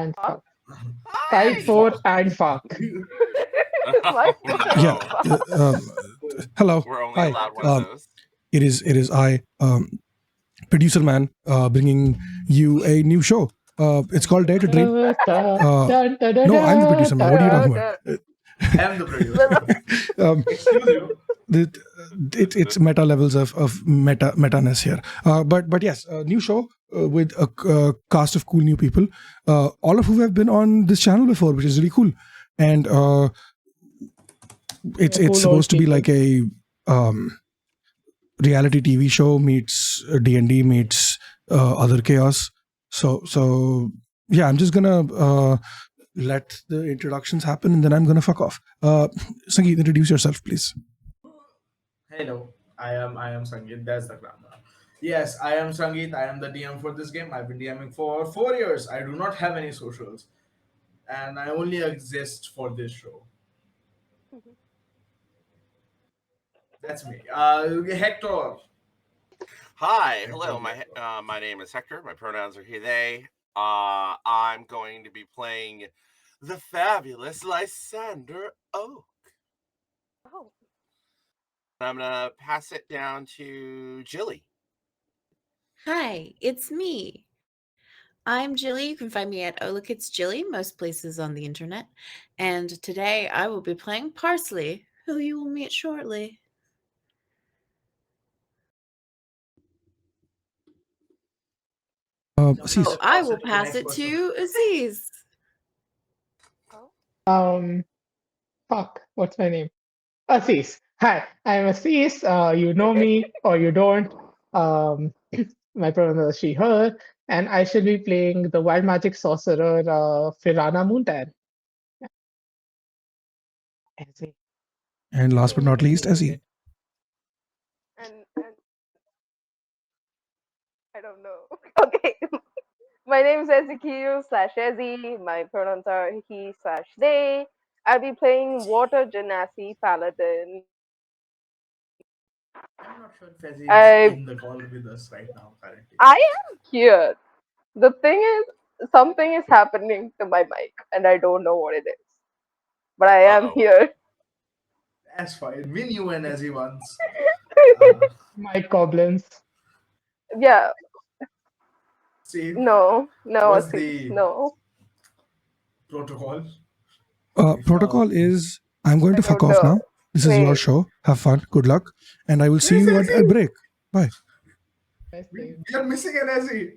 and fuck. Type Hi! 4 and fuck. Oh Yeah. no. Hello. We're only Hi. allowed one of those. It is I, producer man, bringing you a new show. It's called Dare to Dream. No, I'm the producer man. What are you talking about? I am the producer. Excuse you. It's meta levels of meta-ness here. But yes, a new show with a cast of cool new people, all of who have been on this channel before, which is really cool. And it's Cool old supposed to be people. like a reality TV show meets D&D meets other chaos. So yeah, I'm just gonna let the introductions happen, and then I'm gonna fuck off. Sangeet, introduce yourself, please. Hello, I am Sangeet. That's the grammar. Yes, I am Sangeet. I am the DM for this game. I've been DMing for 4 years. I do not have any socials, and I only exist for this show. That's me. Hector. Hi, hello. My name is Hector. My pronouns are he, they. I'm going to be playing the fabulous Lysander Oak. Oh, I'm gonna pass it down to Jilly. Hi, it's me. I'm Jilly. You can find me at Oh Look It's Jilly, most places on the internet. And today I will be playing Parsley, who you will meet shortly. Aziz. So I will pass it to Aziz. Um, fuck. What's my name? Aziz. Hi, I'm Aziz. You know me or you don't. Um, my pronouns are she, her, and I shall be playing the wild magic sorcerer, Firana Moontan. Ezzy. And last but not least, Ezzy. and I don't know. Okay. My name is Ezekiel slash Ezzy. My pronouns are he slash they. I'll be playing Water Genasi Paladin. I'm not sure if Fezzi I is in the call with us right now currently. I am here. The thing is, something is happening to my mic, and I don't know what it is. But I am Uh-oh. here. That's fine. We knew an Ezzy once. Mike Goblins. Yeah. See, No. No, what's Aziz. the No. protocol? Protocol is I'm going I to fuck don't off know. now. This is your Wait. show. Have fun. Good luck. And I will see you at break. Bye. We are missing an Ezzy.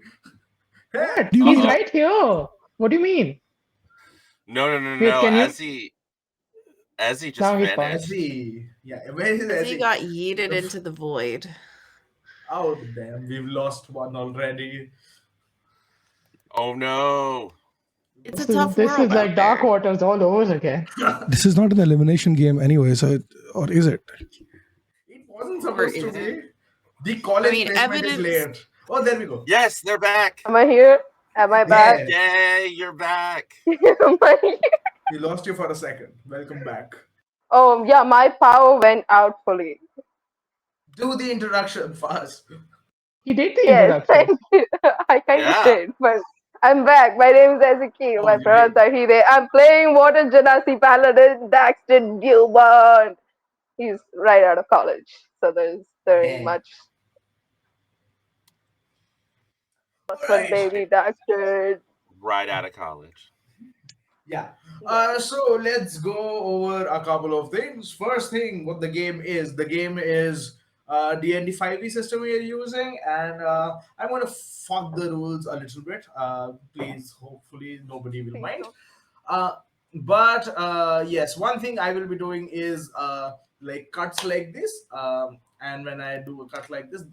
Hey, What? do you He's mean? right here. What do you mean? No. Wait, can you? Ezzy just Now he's vanished. Ezzy. Yeah, where is Ezzy Ezzy? got yeeted into the void. Oh damn, we've lost one already. Oh no. It's a tough This world is like out Dark there. Waters all over again. This is not an elimination game anyway, or is it? It wasn't Or supposed to is be. it? The college mean, placement is evidence- late. Oh, there we go. Yes, they're back. Am I here? Am I back? Yes. Yay, you're back. Am I here? We lost you for a second. Welcome back. Oh, yeah, my power went out fully. Do the introduction fast. He did the Yes, introduction. thank you. I kind of Yeah. did, but I'm back. My name is Ezekiel. Oh, My you pronouns did. are he, they. I'm playing Water Genasi Paladin Daxton Gilbert. He's right out of college, so there ain't Yeah. much. What's Alright. baby Daxton? Right out of college. Yeah. So let's go over a couple of things. First thing, what the game is. The game is DND 5e system we are using, and I'm going to fuck the rules a little bit. Please, hopefully, nobody will Please mind. don't. But yes, one thing I will be doing is like cuts like this. And when I do a cut like this,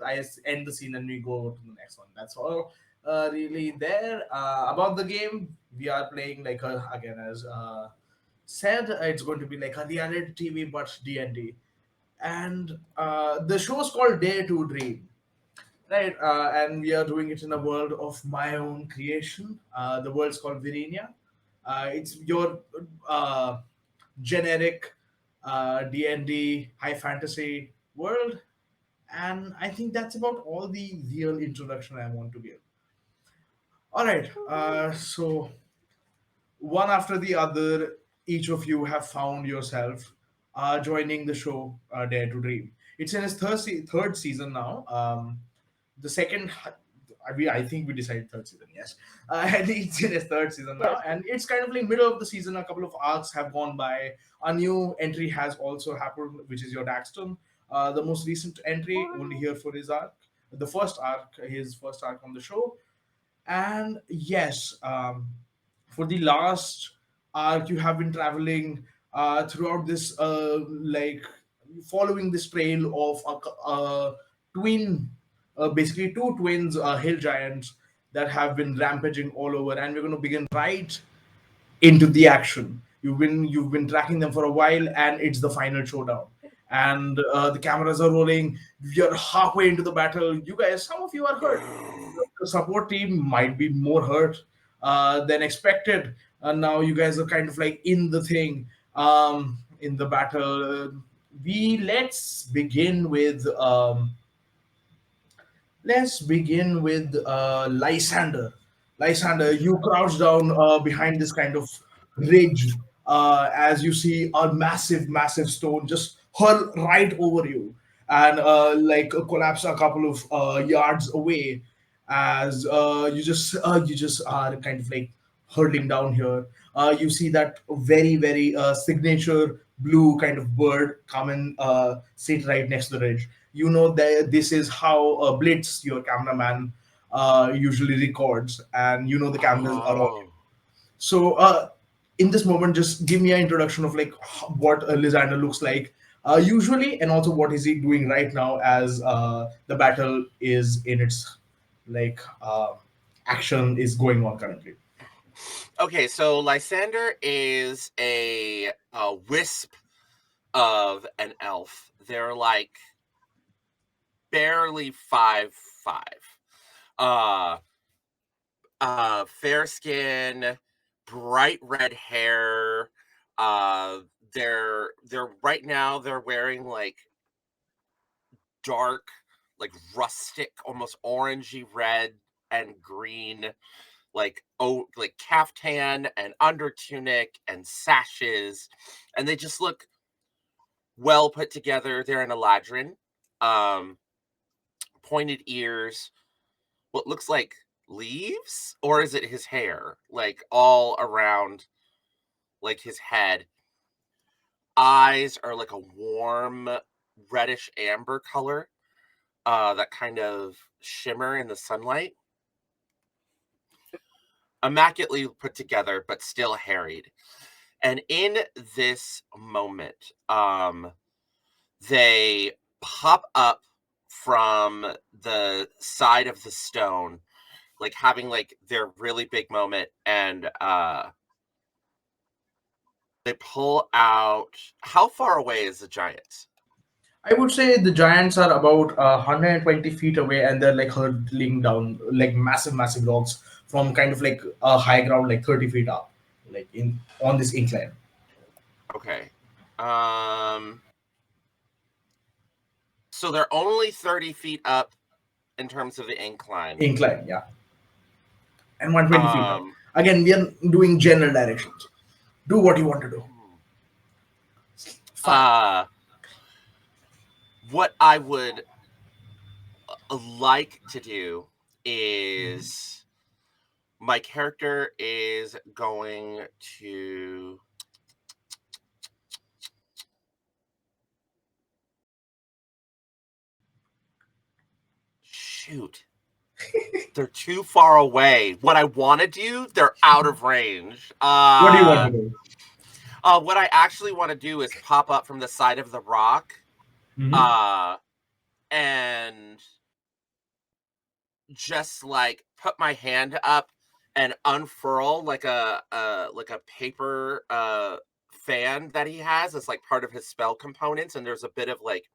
end the scene and we go to the next one. That's all really there. About the game, we are playing like again as said, it's going to be like a reality TV but D&D. And the show is called Day to Dream. Right, and we are doing it in a world of my own creation. The world's called Virenia. It's your generic D&D high fantasy world, and I think that's about all the real introduction I want to give. All right, so one after the other, each of you have found yourself joining the show Dare to Dream. It's in its third season now. The second, I think we decided third season, yes. And it's in its third season now, Yes. and it's kind of like middle of the season. A couple of arcs have gone by. A new entry has also happened, which is your Daxton. The most recent entry, only here for his arc, the first arc, his first arc on the show. And yes, for the last arc, you have been traveling throughout this, like following this trail of a twin, basically two twins, hill giants that have been rampaging all over, and we're going to begin right into the action. You've been tracking them for a while, and it's the final showdown. And the cameras are rolling. You're halfway into the battle. You guys, some of you are hurt. The support team might be more hurt than expected. And now you guys are kind of like in the thing, in the battle. We let's begin with Lysander. Lysander, you crouch down behind this kind of ridge as you see a massive stone just hurl right over you and like collapse a couple of yards away as you just are kind of like hurtling down here. You see that very signature blue kind of bird come and sit right next to the ridge. You know that this is how Blitz, your cameraman, usually records, and you know the cameras are on. Oh. So, in this moment, just give me an introduction of like what Lysander looks like usually, and also what is he doing right now as the battle is in its like action is going on currently. Okay, so Lysander is a wisp of an elf. They're like barely 5'5". Uh Fair skin, bright red hair. They're right now they're wearing like dark, like rustic, almost orangey red and green, like like caftan and under tunic and sashes, and they just look well put together. They're in Eladrin. Um, Pointed ears, what looks like leaves, or is it his hair? Like all around, like his head. Eyes are like a warm reddish amber color, that kind of shimmer in the sunlight. Immaculately put together, but still harried. And in this moment, they pop up from the side of the stone, like having like their really big moment, and they pull out. How far away is the giant? I would say the giants are about 120 feet away, and they're like hurtling down like massive rocks from kind of like a high ground, like 30 feet up, like in on this incline. Okay. So they're only 30 feet up in terms of the incline. Incline, yeah, and 120 feet up. Um, Again, we are doing general directions. Do what you want to do. Fine. What I would like to do is my character is going to shoot. They're too far away. What I want to do, they're out of range. What do you want to do? What I actually want to do is pop up from the side of the rock, Mhm. and just like put my hand up and unfurl like a paper fan that he has as like part of his spell components, and there's a bit of like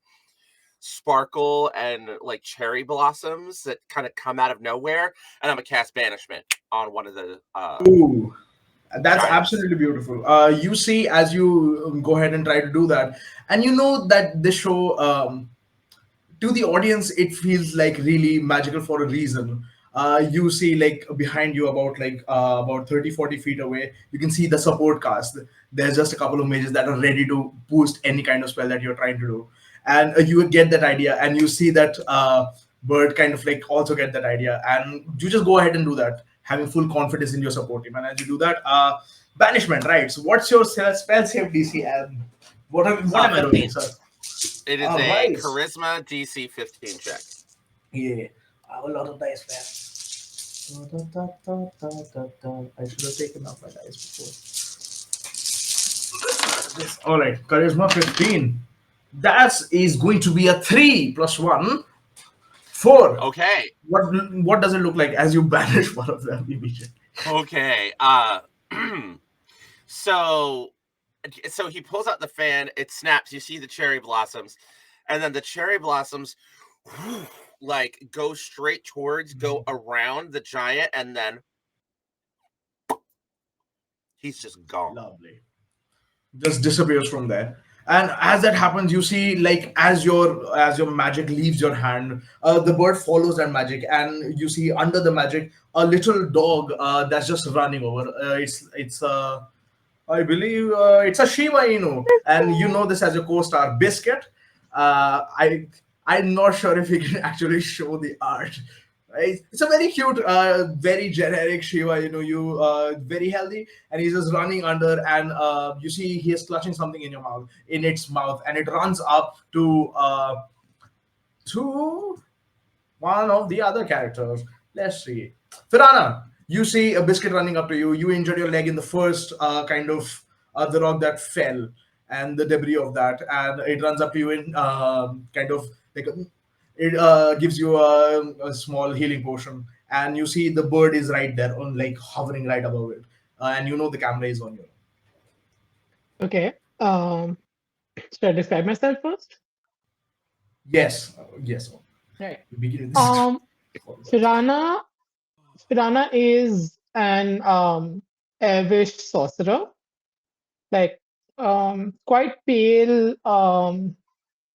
sparkle and like cherry blossoms that kind of come out of nowhere, and I'm gonna cast banishment on one of the Ooh, that's giants. absolutely beautiful. You see, as you go ahead and try to do that, and you know that this show, to the audience, it feels like really magical for a reason. you see like behind you about 30-40 feet away, you can see the support cast. There's just a couple of mages that are ready to boost any kind of spell that you're trying to do. And you get that idea, and you see that bird kind of like also get that idea, and you just go ahead and do that, having full confidence in your support team. And as you do that, banishment, right? So what's your spell save DC, and what am I rolling, 15. sir? It is All a right. charisma DC 15 check. Yeah, I have a lot of dice, man. I should have taken out my dice before. All right, charisma 15. That is going to be a 3 plus 1, 4. Okay. What does it look like as you banish one of them immediately? Okay. So he pulls out the fan, it snaps, you see the cherry blossoms, and then the cherry blossoms like go straight towards, go around the giant, and then he's just gone. Lovely. Just disappears from there. And as that happens, you see like as your magic leaves your hand, the bird follows that magic, and you see under the magic a little dog that's just running over. It's I believe it's a Shiba Inu, and you know this as your co-star Biscuit. I'm not sure if we can actually show the art. Right? It's a very cute, very generic Shiba Inu. Very healthy, and he's just running under, and you see he is clutching something in its mouth, and it runs up to one of the other characters. Let's see, Firana. You see a Biscuit running up to you. You injured your leg in the first the rock that fell, and the debris of that, and it runs up to you in kind of like it gives you a small healing potion, and you see the bird is right there, on like hovering right above it, and you know the camera is on you. Okay. Should I describe myself first? Yes, yes. Right. Begin this. Firana is an elvish sorcerer, like quite pale,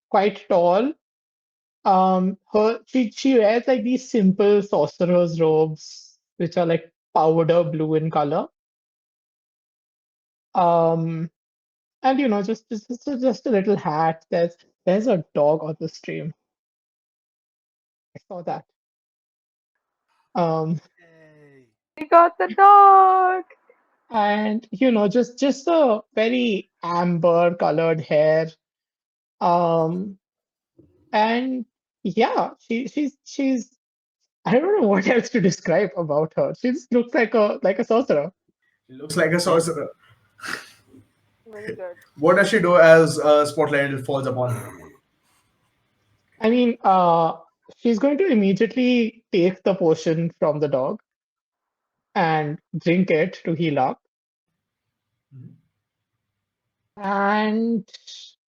quite tall. She wears like these simple sorcerer's robes, which are like powder blue in color. And just a little hat. There's a dog on the stream. I saw that. We got the dog. And just a very amber colored hair. And yeah, she's I don't know what else to describe about her. She just looks like a sorcerer. It looks like a sorcerer. Very good. What does she do as spotlight falls upon her? I mean, she's going to immediately take the potion from the dog and drink it to heal up. And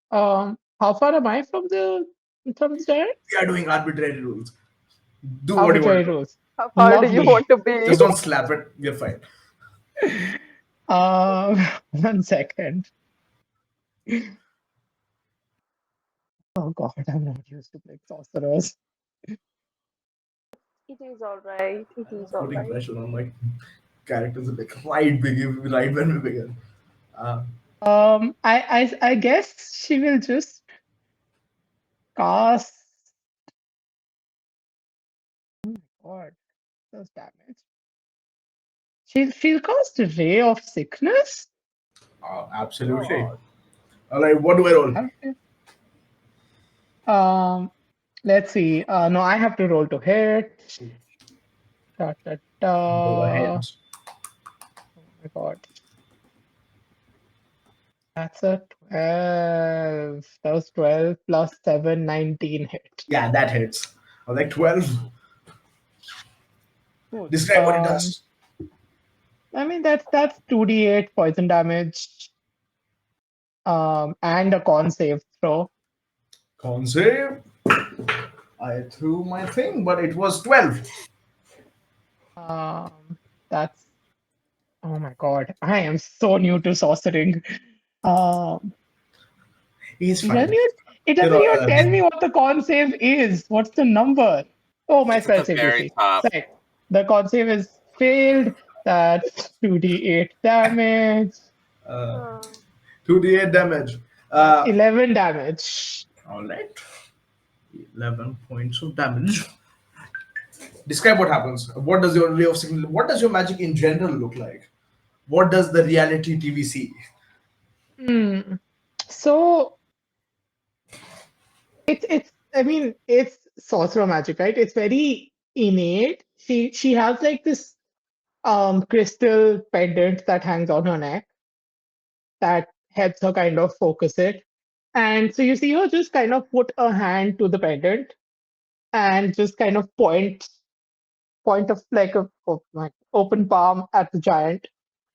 how far am I from the giant? We are doing arbitrary rules. Do what you Arbitrary want. rules. How far do you Lovely. want to be? Just don't slap it. You're fine. 1 second. Oh God, I'm not used to playing sorcerers. It is alright. It is Putting alright. pressure on my characters like right when we begin. I guess she will just cast. Oh my God, that's damage. She'll cast a ray of sickness. Absolutely. God. All right, what do I roll? Okay. Let's see. No, I have to roll to hit. Da, da, da. Go ahead. Oh my God. That's a 12. That was 12 plus 7, 19 hit. Yeah, that hits. I was like 12. Good. Describe what it does. I mean, that's 2d8 poison damage. And a con save throw. Con save. I threw my thing, but it was 12. That's. Oh my God. I am so new to sorcering. He's It fine. doesn't even tell me what the con save is. What's the number? Oh, my It's spell at the save very DC. top. Sorry. The con save is failed. That's 2d8 damage. Uh, Oh. 2d8 damage. That's 11 damage. All right. 11 points of damage. Describe what happens. What does your ray of signal? What does your magic in general look like? What does the reality TV see? Hmm. So it's I mean it's sorcerer magic, right? It's very innate. She has like this crystal pendant that hangs on her neck that helps her kind of focus it. And so you see her just kind of put a hand to the pendant and just kind of point of like like open palm at the giant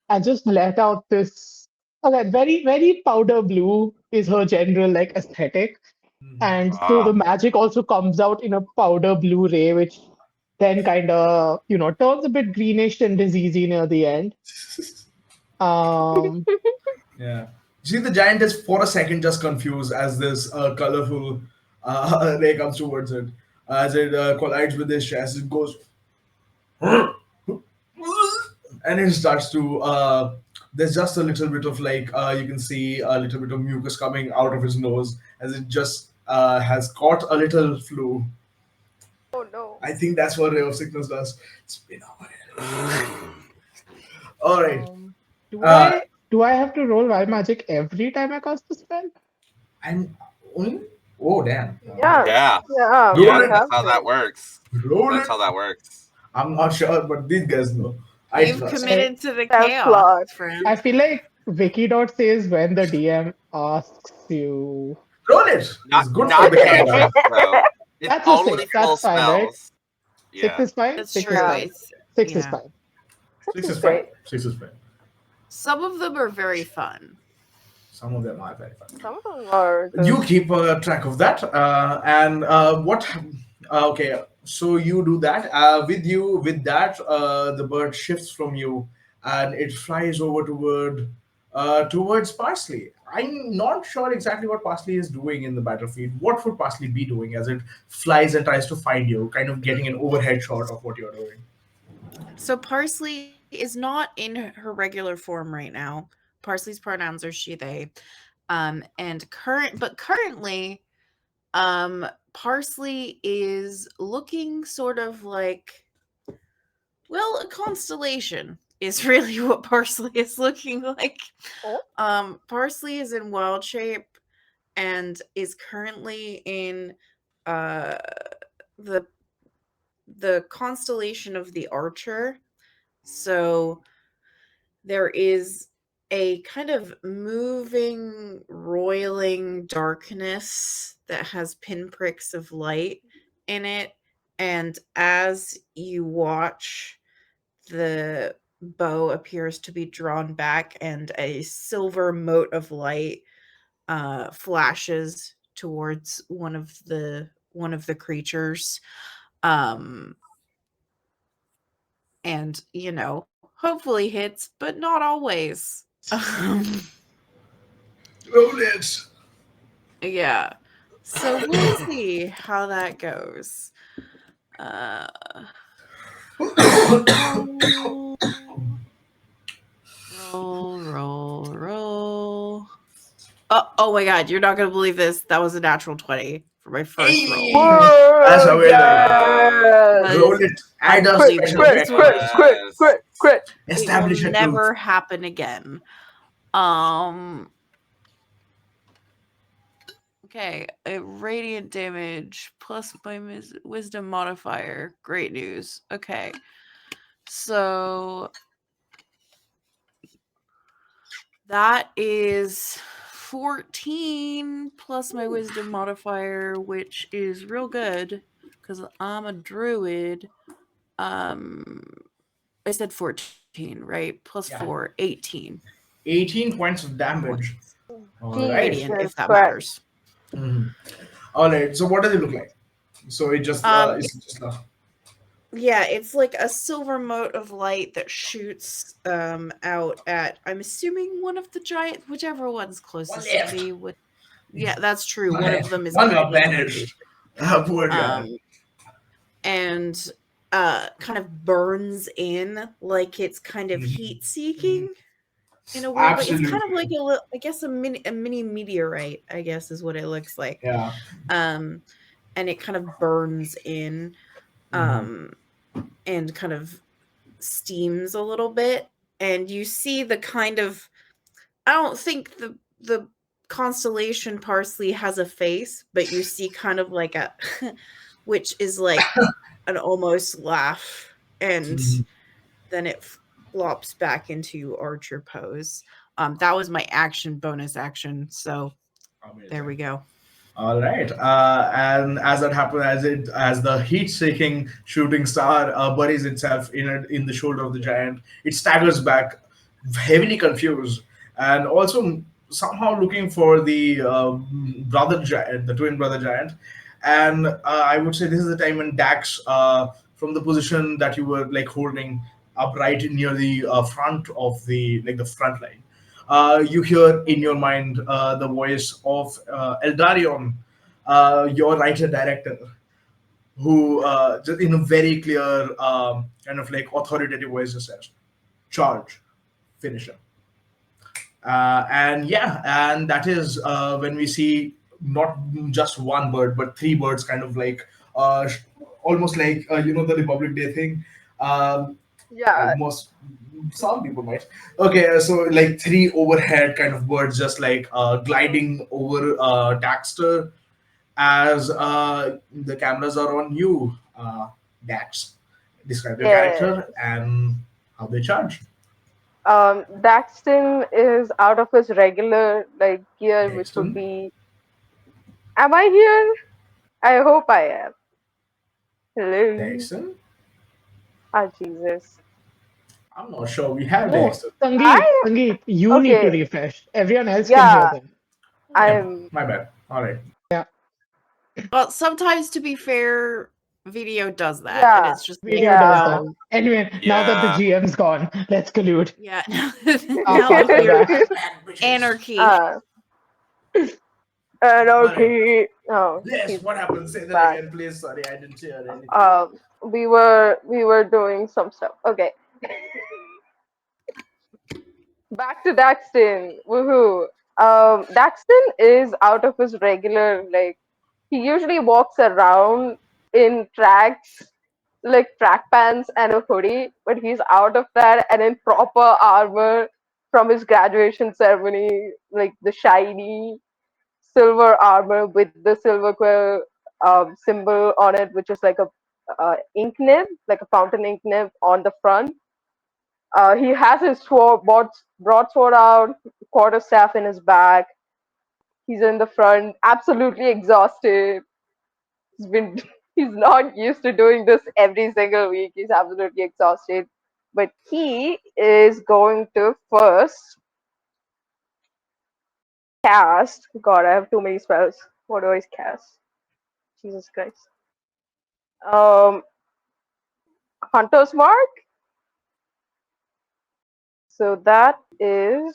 and just let out this. Okay, very powder blue is her general like aesthetic, and so the Ah, magic also comes out in a powder blue ray, which then kind of turns a bit greenish and diseasy near the end. Um, Yeah. See, the giant is for a second just confused as this colorful ray comes towards it. As it collides with his chest, it goes and it starts to. There's just a little bit of like you can see a little bit of mucus coming out of his nose as it just has caught a little flu. Oh no. I think that's what Ray of Sickness does. It's been a while. All right. do Uh, I have to roll wild magic every time I cast the spell? and only. Oh damn. Yeah. yeah, Yeah. Roll yeah. it. That's how that works. Roll That's it. how that works. I'm not sure, but these guys know. I You've trust. committed to the Self chaos, plot. friend. I feel like Wiki dot says when the DM asks you. Roll it. Not It's good for not the camera. cantrips though. It's That's a only 6. full That's fine, right? spells. 6 Yeah. is fine. That's 6 true. is fine. It's 6 is yeah. fine. 6 is fine. Great. 6 is fine. Some of them are very fun. Some of them are very fun. Some of them are good. You keep track of that, and what? Okay, so you do that. With that, the bird shifts from you, and it flies over towards Parsley. I'm not sure exactly what Parsley is doing in the battlefield. What would Parsley be doing as it flies and tries to find you, kind of getting an overhead shot of what you're doing? So Parsley is not in her regular form right now. Parsley's pronouns are she, they. And currently, Parsley is looking sort of like, well, a constellation is really what Parsley is looking like. Oh. Parsley is in wild shape and is currently in uh the constellation of the Archer. So there is a kind of moving, roiling darkness that has pinpricks of light in it. And as you watch, the bow appears to be drawn back, and a silver mote of light flashes towards one of the creatures. And hopefully hits, but not always. Roll it. Yeah. So we'll see how that goes. Roll. Oh my god, you're not gonna believe this. That was a natural 20 for my first roll. Whoa, That's how we yes. Roll it. Add a Crit, special crit, effect. crit, crit, crit, crit. Establish It a will never happen again. Okay, a radiant damage plus my wisdom modifier. Great news. Okay. So that is 14 plus my wisdom modifier, which is real good because I'm a druid. I said 14, right? Plus Yeah. 4, 18. 18 points of damage. All right. Radiant, Jesus if that Christ. matters. Mhm. All right. So what does it look like? So it just Yeah, it's like a silver mote of light that shoots out at, I'm assuming, one of the giant, whichever one's closest to left. me. Yeah, that's true. One One left. of them is One gonna up hit bandit. me. Poor guy. And kind of burns in, like it's kind of heat seeking in a weird way. It's kind of like I guess a mini meteorite, I guess is what it looks like. Yeah. And it kind of burns in, and kind of steams a little bit, and you see the kind of, I don't think the constellation Parsley has a face, but you see kind of like a which is like an almost laugh, and then it flops back into archer pose. That was my action bonus action, so there we go. All right, and as that happens, as the heat-seeking shooting star buries itself in the shoulder of the giant, it staggers back, heavily confused, and also somehow looking for the brother giant, the twin brother giant. And I would say this is the time when Dax, from the position that you were like holding up right near the front of the front line, you hear in your mind the voice of Eldarion, your writer director, who just in a very clear kind of like authoritative voice just says, "Charge, finish him." And that is when we see not just one bird but three birds, kind of like almost like the Republic Day thing. Yeah. Most some people might. Okay, so like three overhead kind of birds just like gliding over Daxter as the cameras are on you, Dax. Describe your character and how they charge. Daxton is out of his regular like gear, which would Daxton? be. Am I here? I hope I am. Hello. Daxton? Ah, Jesus. I'm not sure we have No, Daxton. Sangeet, you need to Okay. refresh. Everyone else Yeah. can hear them. I'm. My bad. All right. Yeah, Well, sometimes, to be fair, video does that, Yeah. and it's just like, video does no. that. Anyway, now that the Yeah. GM's gone, let's collude. Yeah. I'll Now go back. anarchy. Anarchy. Oh. Yes, he's what happened? Say that back. again, please. Sorry, I didn't hear anything. We were doing some stuff. Okay. Back to Daxton. Woohoo. Daxton is out of his regular, like, he usually walks around in tracks, like track pants and a hoodie, but he's out of that and in proper armor from his graduation ceremony, like the shiny silver armor with the silver quill symbol on it, which is like a ink nib, like a fountain ink nib on the front. He has his broadsword out, quarterstaff in his back. He's in the front, absolutely exhausted. He's been he's not used to doing this every single week. He's absolutely exhausted. But he is going to first cast. God, I have too many spells. What do I cast? Jesus Christ. Hunter's Mark. So that is.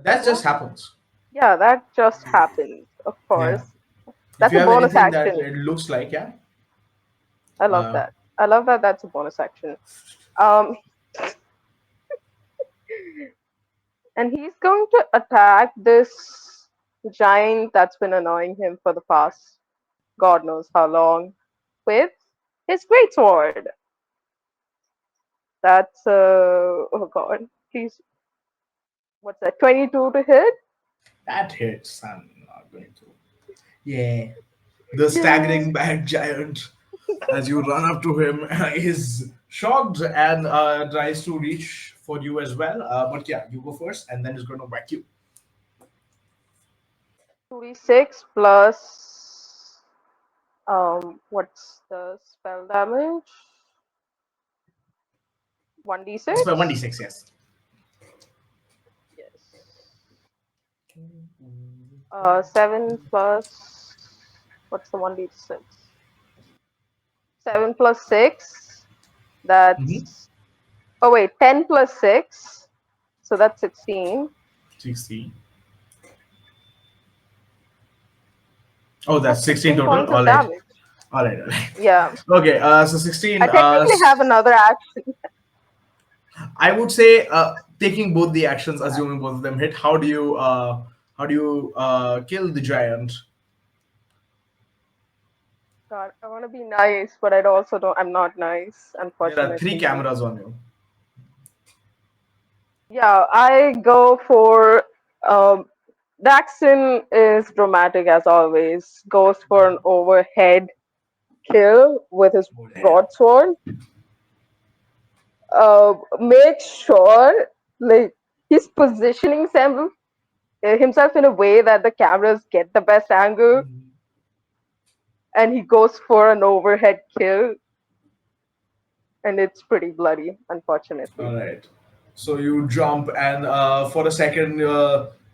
That just happens. Yeah, that just happened, of course. If That's you a have bonus anything that action. it looks like, yeah. I love that. I love that that's a bonus action. And he's going to attack this giant that's been annoying him for the past God knows how long with his greatsword. That's oh god, please. What's that? 22 to hit? That hits. I'm not going to. Yeah. The staggering back giant, as you run up to him, is shocked and tries to reach for you as well. But yeah, you go first, and then he's going to whack you. 2d6 plus what's the spell damage? 1d6? It's by 1d6, yes. Yes. 7 plus what's the 1d6? 7 plus 6. That's oh wait, 10 plus 6. So that's 16. 16. Oh, that's 16 total. points All of right. damage. All right, all right. Yeah, Okay, so I 16. technically have another action. I would say taking both the actions, assuming both of them hit. How do you kill the giant? God, I want to be nice, but I also don't. I'm not nice, There are three unfortunately. cameras on you. Yeah, I go for Daxton is dramatic as always. Goes for an overhead kill with his Oh, yeah. broadsword. Make sure like he's positioning himself in a way that the cameras get the best angle, and he goes for an overhead kill, and it's pretty bloody, unfortunately. All right. So you jump, and for a second,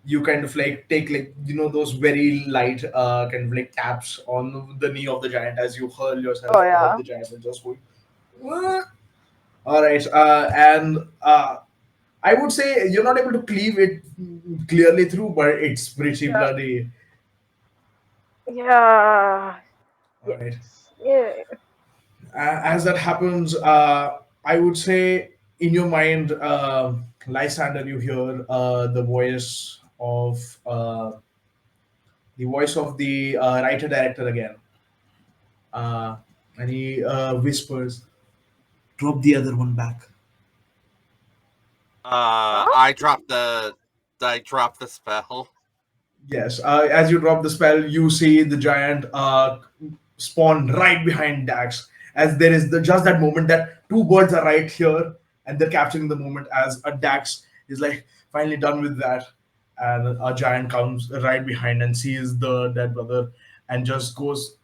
you kind of like take like those very light kind of like taps on the knee of the giant as you hurl yourself Oh above yeah. the giant and just going. "Wah." All right, and I would say you're not able to cleave it clearly through, but it's pretty Yeah. bloody. Yeah. All right. Yes. Yeah. As that happens, I would say in your mind, Lysander, you hear the voice of the writer director again, uh, and he whispers, "Drop the other one back." Huh? I dropped the spell. Yes, as you drop the spell, you see the giant spawn right behind Dax. As there is just that moment that two birds are right here, and they're capturing the moment as a Dax is like finally done with that, and a giant comes right behind and sees the dead brother and just goes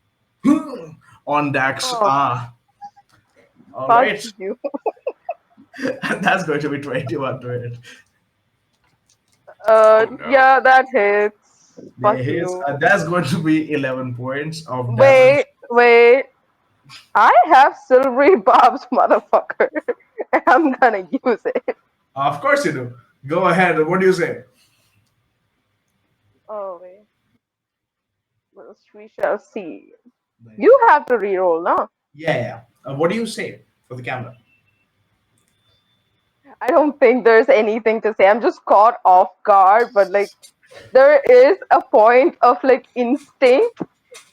on Dax. Oh, All fuck right, you. and that's going to be 21 to it. Oh no. Yeah, that hits. There Fuck he is. you. That's going to be 11 points of Wait, damage. wait. I have silvery bobs, motherfucker. And I'm gonna use it. Of course you do. Go ahead. What do you say? Oh wait. Well, we shall see. Like, You have to reroll, no? yeah, yeah. What do you say for the camera? I don't think there's anything to say. I'm just caught off guard, but like there is a point of like instinct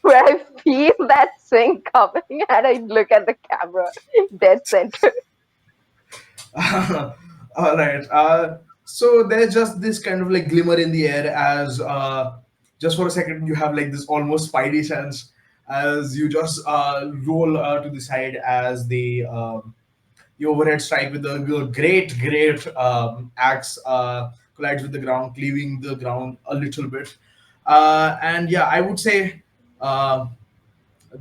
where I feel that swing coming and I look at the camera dead center. All right. So there's just this kind of like glimmer in the air as just for a second you have like this almost spidey sense as you just roll to the side as the overhead strike with the great axe collides with the ground, cleaving the ground a little bit. And yeah, I would say uh,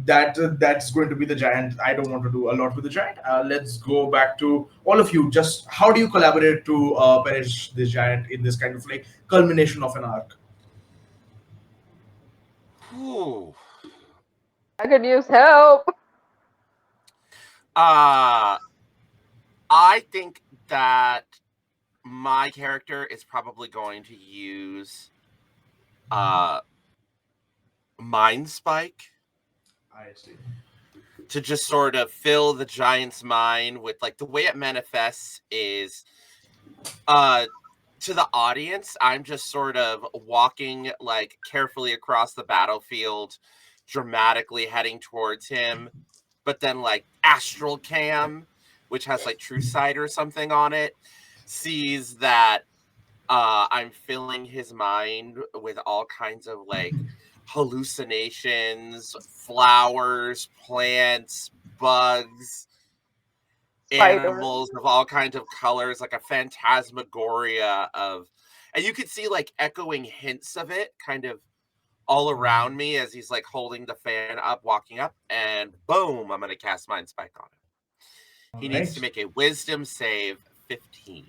that's going to be the giant. I don't want to do a lot with the giant. Let's go back to all of you. Just how do you collaborate to perish this giant in this kind of like culmination of an arc? Whew. I could use help. Uh I think that my character is probably going to use uh Mind Spike I see. to just sort of fill the giant's mind with like the way it manifests is to the audience, I'm just sort of walking like carefully across the battlefield, dramatically heading towards him, but then like Astral Cam, which has like True Sight or something on it, sees that I'm filling his mind with all kinds of like hallucinations, flowers, plants, bugs, Spider. animals of all kinds of colors, like a phantasmagoria of, and you could see like echoing hints of it kind of all around me as he's like holding the fan up, walking up, and boom, I'm gonna cast Mind Spike on him. All He needs right. to make a Wisdom save 15.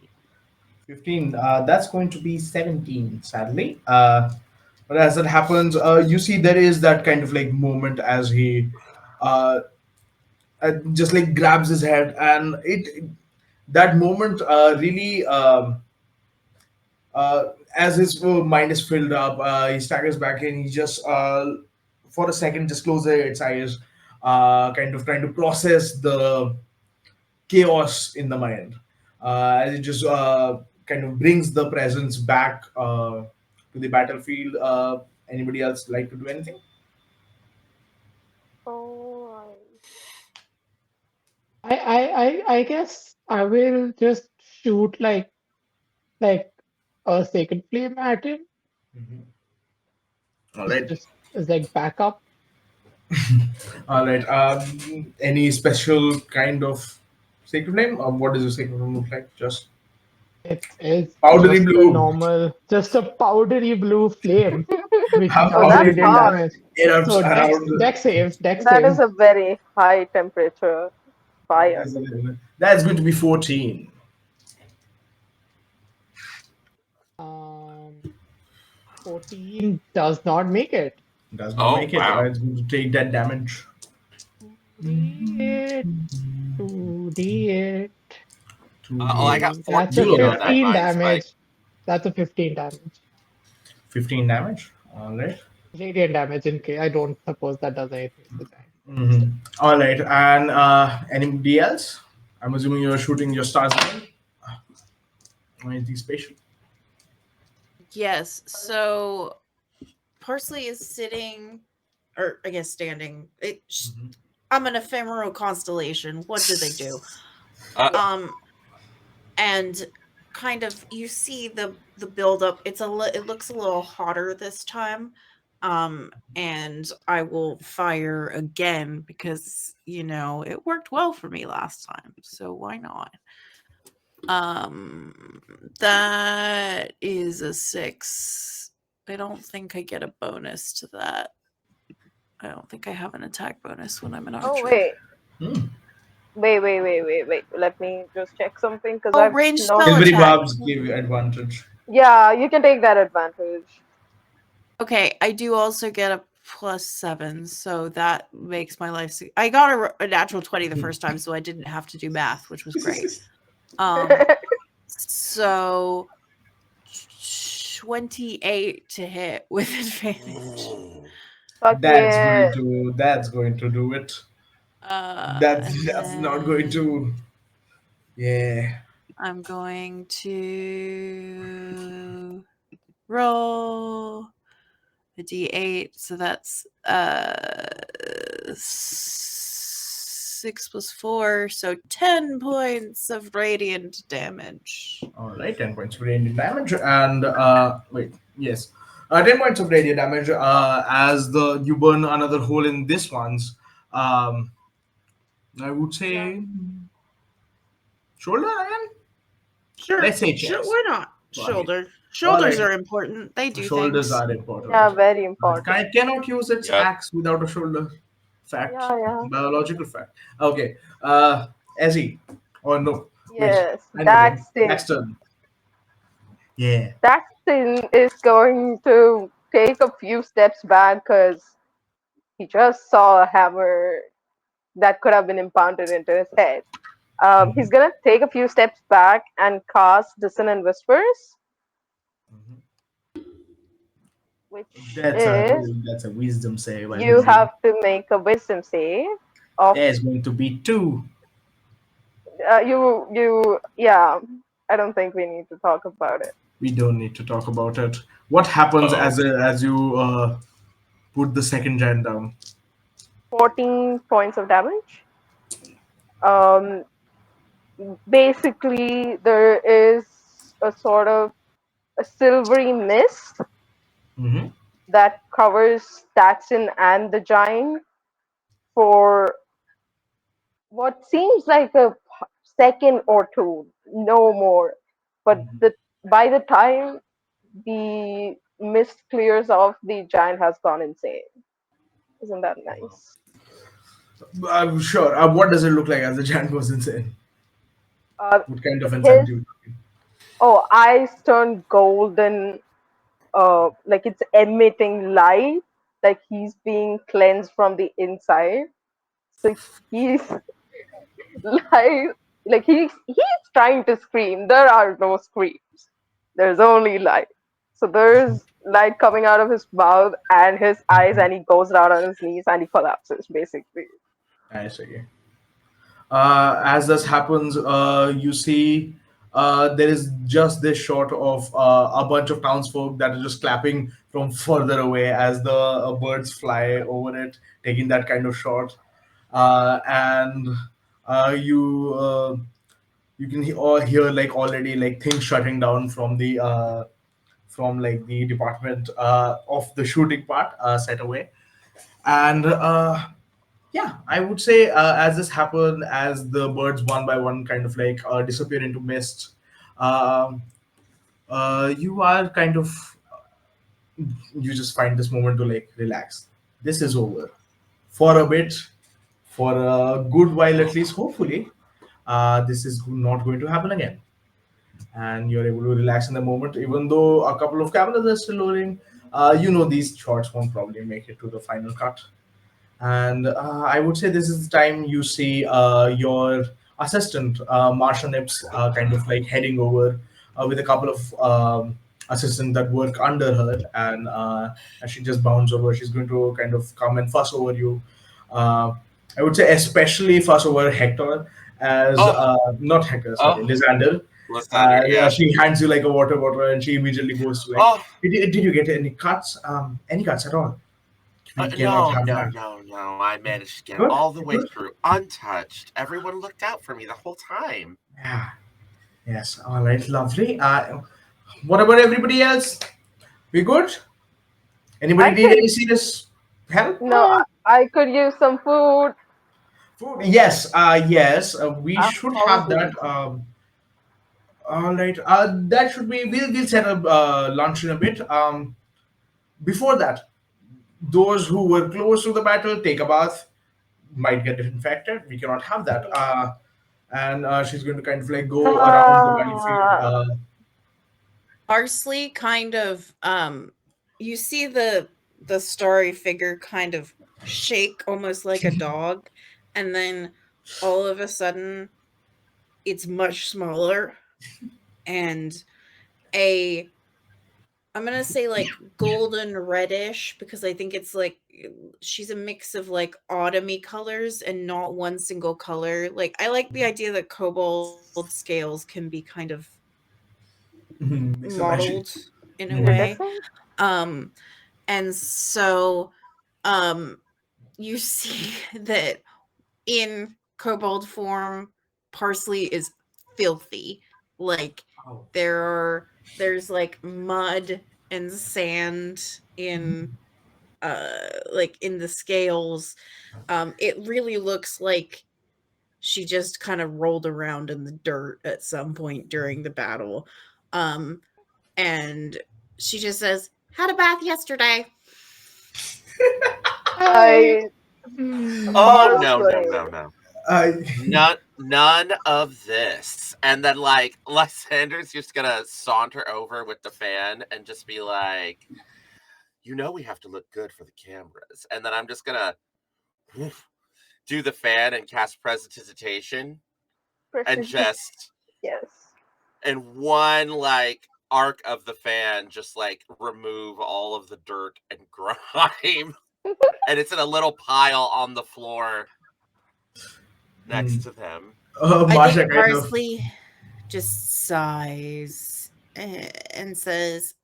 15. That's going to be 17, sadly. But as that happens, you see there is that kind of like moment as he uh, just like grabs his head, and it that moment really as his mind is filled up, he staggers back and he just for a second just closes its eyes, kind of trying to process the chaos in the mind. As it just kind of brings the presence back to the battlefield. Anybody else like to do anything? Oh, I guess I will just shoot like a sacred flame at him. All right. Just as like backup. All right. Any special kind of sacred flame? Or what does a sacred flame look like? Just It is powdery just a blue. normal, just a powdery blue flame, which How does oh, that's powdery radiant hot. damage. erupts So Dex around the. Dex saves, Dex That is saves. a very high temperature fire. That's going to be 14. Um, 14 does not make it. Does not Oh make it. wow. It's going to take that damage. 2d8, 2d8, Oh, I got 2d8. That's a 14 on that 15 mind spike. damage. That's a 15 damage. 15 damage. All right. Radiant damage in case I don't suppose that does anything to the giant. All right. And anybody else? I'm assuming you're shooting your stars again. Or anything special? Yes. So Parsley is sitting, or I guess standing. I'm an ephemeral constellation. What do they do? And kind of you see the buildup. It looks a little hotter this time. And I will fire again because it worked well for me last time. So why not? That is a 6. I don't think I get a bonus to that. I don't think I have an attack bonus when I'm an archer. Oh wait. Hmm. Wait. Let me just check something because Oh, I've ranged not. spell Silvery attack. barbs give you advantage. Yeah, you can take that advantage. Okay, I do also get a +7, so that makes my life. I got a natural 20 the first time, so I didn't have to do math, which was great. So 28 to hit with advantage. Fuck That's yeah. going to do it. And That's not going to. Yeah. I'm going to roll a d8, so that's 6 plus 4, so 10 points of radiant damage. All right, 10 points of radiant damage, and wait, yes, 10 points of radiant damage. As you burn another hole in this one's, I would say shoulder again. Sure, Let's say chest. why not? Fuck it. Shoulder. Shoulders Alright. are important. They do Shoulders things. are important. Yeah, very It important. cannot use its Yep. axe without a shoulder. Fact. Yeah. Biological fact. Okay. Ezzy. Or no. Yes, Wait. I know. Daxton. Next turn. Yeah. Daxton is going to take a few steps back because he just saw a hammer that could have been impounded into his head. He's gonna take a few steps back and cast Dissonant Whispers, which That's a wisdom save. I you believe. have to make a Wisdom save. There's going to be 2. Yeah. I don't think we need to talk about it. We don't need to talk about it. What happens as you put the second giant down? 14 points of damage. Basically, there is a sort of a silvery mist that covers Daxton and the giant for what seems like a second or two, no more. But by the time the mist clears off, the giant has gone insane. Isn't that nice? I'm sure. What does it look like as the giant goes insane? What kind of insanity? Eyes turn golden, like it's emitting light, like he's being cleansed from the inside. So he's he's trying to scream. There are no screams. There's only light. So there's light coming out of his mouth and his eyes, and he goes down on his knees and he collapses, basically. I see. As this happens, you see there is just this shot of a bunch of townsfolk that are just clapping from further away as the birds fly over it, taking that kind of shot. And you can all hear like already like things shutting down from like the department of the shooting part set away. And yeah, I would say as this happened, as the birds one by one kind of like disappear into mist, um, you are kind of, you just find this moment to like relax. This is over for a bit, for a good while at least. Hopefully, this is not going to happen again, and you're able to relax in the moment. Even though a couple of cameras are still rolling, you know these shots won't probably make it to the final cut. And I would say this is the time you see your assistant, Marsha Nips, kind of like heading over with a couple of assistants that work under her, and she just bounds over. She's going to kind of come and fuss over you. Uh, I would say especially fuss over Hector, as Oh, not Hector, sorry, oh, Lysander. Lysander, yeah. She hands you like a water bottle, and she immediately goes to like, Oh, did you get any cuts? Any cuts at all? We cannot no, have no, that. no, no. I managed to get Good, all the way good. through untouched. Everyone looked out for me the whole time. Yeah. Yes. All right. Lovely. What about everybody else? We good? Anybody I need could any serious help? no, I could use some food. Food? Yes. Yes. We I'm should have hungry. that. All right. That should be. We'll set up lunch in a bit. Before that, those who were close to the battle take a bath. Might get infected. We cannot have that. And she's going to kind of like go around the battlefield. Ah, Parsley kind of you see the starry figure kind of shake almost like a dog, and then all of a sudden it's much smaller, and a I'm gonna say like golden reddish, because I think it's like she's a mix of like autumny colors and not one single color. Like I like the idea that cobalt scales can be kind of Mix and match. modeled in a way. iridescent. Um and so um you see that in kobold form, parsley is filthy. Like Oh. there's like mud and sand in like in the scales. It really looks like she just kind of rolled around in the dirt at some point during the battle. Um and she just says, "Had a bath yesterday." I I Oh mm, no, no, parsley. no, no. Uh, None of this. And then like Lysander's just gonna saunter over with the fan and just be like, you know we have to look good for the cameras. And then I'm just gonna do the fan and cast Prestidigitation and Precision. just Yes. in one like arc of the fan just like remove all of the dirt and grime. And it's in a little pile on the floor next to them. I Masha think kind of. parsley just sighs and says,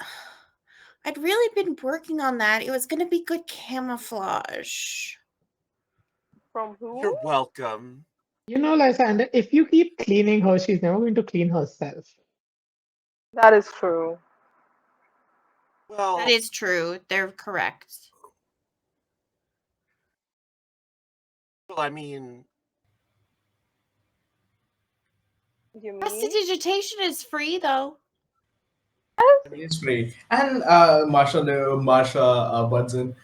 "I'd really been working on that. It was going to be good camouflage." From who? You're welcome. you know, Lysander, if you keep cleaning her, she's never going to clean herself. That is true. That Well, is true. They're correct. I mean, You mean? Prestidigitation is free, though. It's free. And Marsha buds in.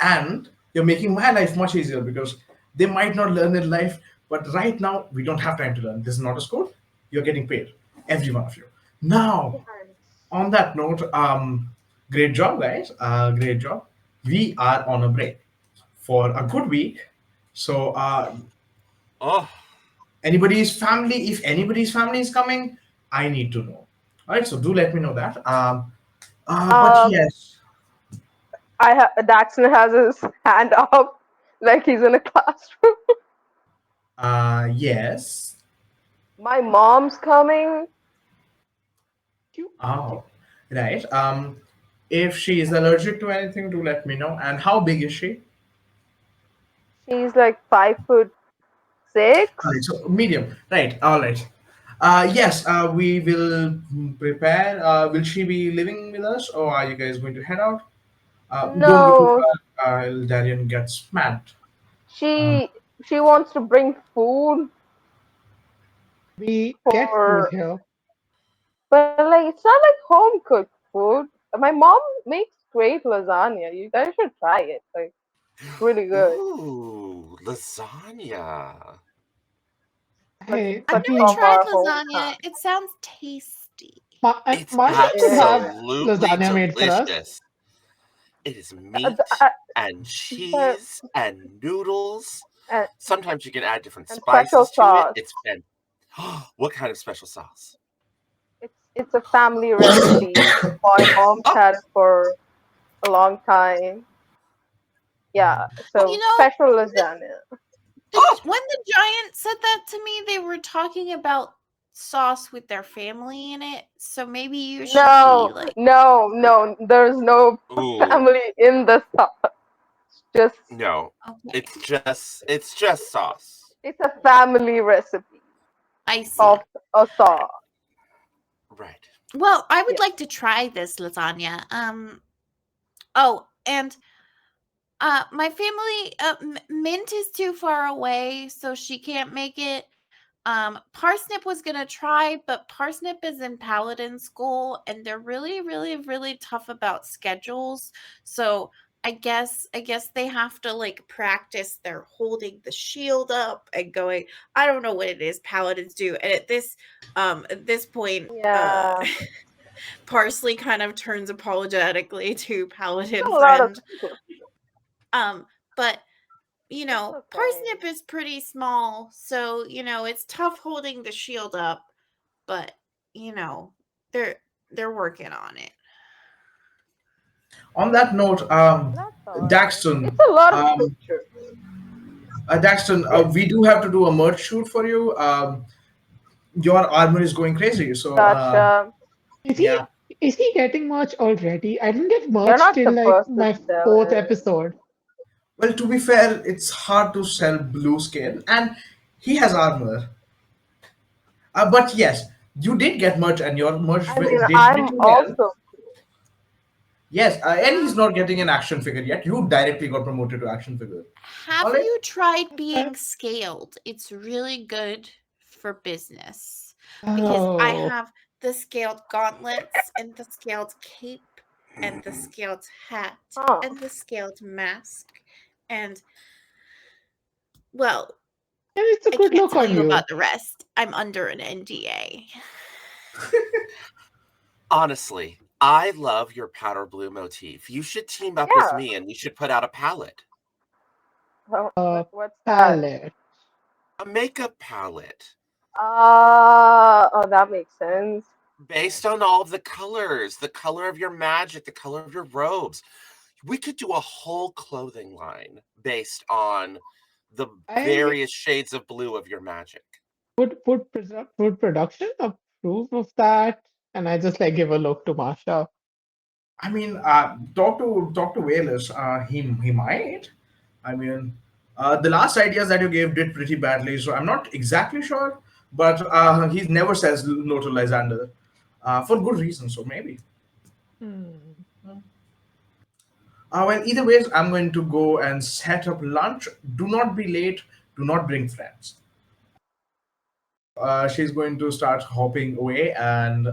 And you're making my life much easier because they might not learn in life, but right now we don't have time to learn. This is not a school. You're getting paid, every one of you. Now, on that note, great job, guys. Great job. We are on a break for a good week. So, oh, anybody's family, if anybody's family is coming, I need to know. All right, so do let me know that. But Um, yes, Daxton has his hand up like he's in a classroom. Yes. My mom's coming. Oh, right. If she is allergic to anything, do let me know. And how big is she? She's like 5'6". All right, so medium. Right. All right. Yes. We will prepare. Will she be living with us, or are you guys going to head out? Don't go too No, far. Darian gets mad. Uh, she wants to bring food We get food for, here. but like it's not like home cooked food. My mom makes great lasagna. You guys should try it. Like it's really good. Ooh, lasagna. Hey, I've But never from we tried our lasagna. hometown. It sounds tasty. It's It Marsha could have is. absolutely lasagna made for us. delicious. It is Uh, meat th- uh, and there- cheese and noodles. and, Sometimes you can add different and special spices to it. sauce. It's fan. What kind of special sauce? It's a family recipe. My mom's Oh, had it for a long time. Yeah, Well, so special lasagna. oh, when the giant said that to me, they were talking about sauce with their family in it. So maybe you should be No, like, no, no. There's no ooh, family in the sauce. Just no. okay, It's just sauce. it's a family recipe I see. of a sauce. Right. Well, I would Yeah. like to try this lasagna. Oh, and my family, Mint is too far away, so she can't make it. Parsnip was gonna try, but Parsnip is in Paladin school, and they're really, really, really tough about schedules. So I guess they have to like practice their holding the shield up and going. I don't know what it is Paladins do, and at this point, Yeah. Parsley kind of turns apologetically to Paladin A lot of friend. people. But It's okay. Parsnip is pretty small, so it's tough holding the shield up, but you know, they're they're working on it. on that note, That's alright. Daxton, It's a lot of um, pictures. Daxton, Yes. we do have to do a merch shoot for you. Your armor is going crazy, so Gotcha. Is yeah. he getting merch already? I didn't get You're merch not till like supposed to my sell fourth it. episode. Well, to be fair, it's hard to sell blue skin, and he has armor. But yes, you did get merch, and your merch I mean, did I'm pretty well. also. Yes, and he's not getting an action figure yet. You directly got promoted to action figure. Have All right. you tried being scaled? It's really good for business because I Oh, have the scaled gauntlets and the scaled cape and the scaled hat Huh. and the scaled mask. And well, and it's a I good can't look tell on you about you. the rest. I'm under an NDA. Honestly, I love your powder blue motif. You should team up with Yeah. me and we should put out a palette. Oh, Uh, what's that? palette. A makeup palette. Oh, that makes sense. Based on all of the colors, the color of your magic, the color of your robes. We could do a whole clothing line based on the I various shades of blue of your magic. would production approve of that? And I just like give a look to Marsha. I mean, talk to Wayless. He might. I mean, the last ideas that you gave did pretty badly, so I'm not exactly sure. But he never says no to Lysander, for good reason. So maybe. Hmm. Well, either ways, I'm going to go and set up lunch. Do not be late. Do not bring friends. She's going to start hopping away, and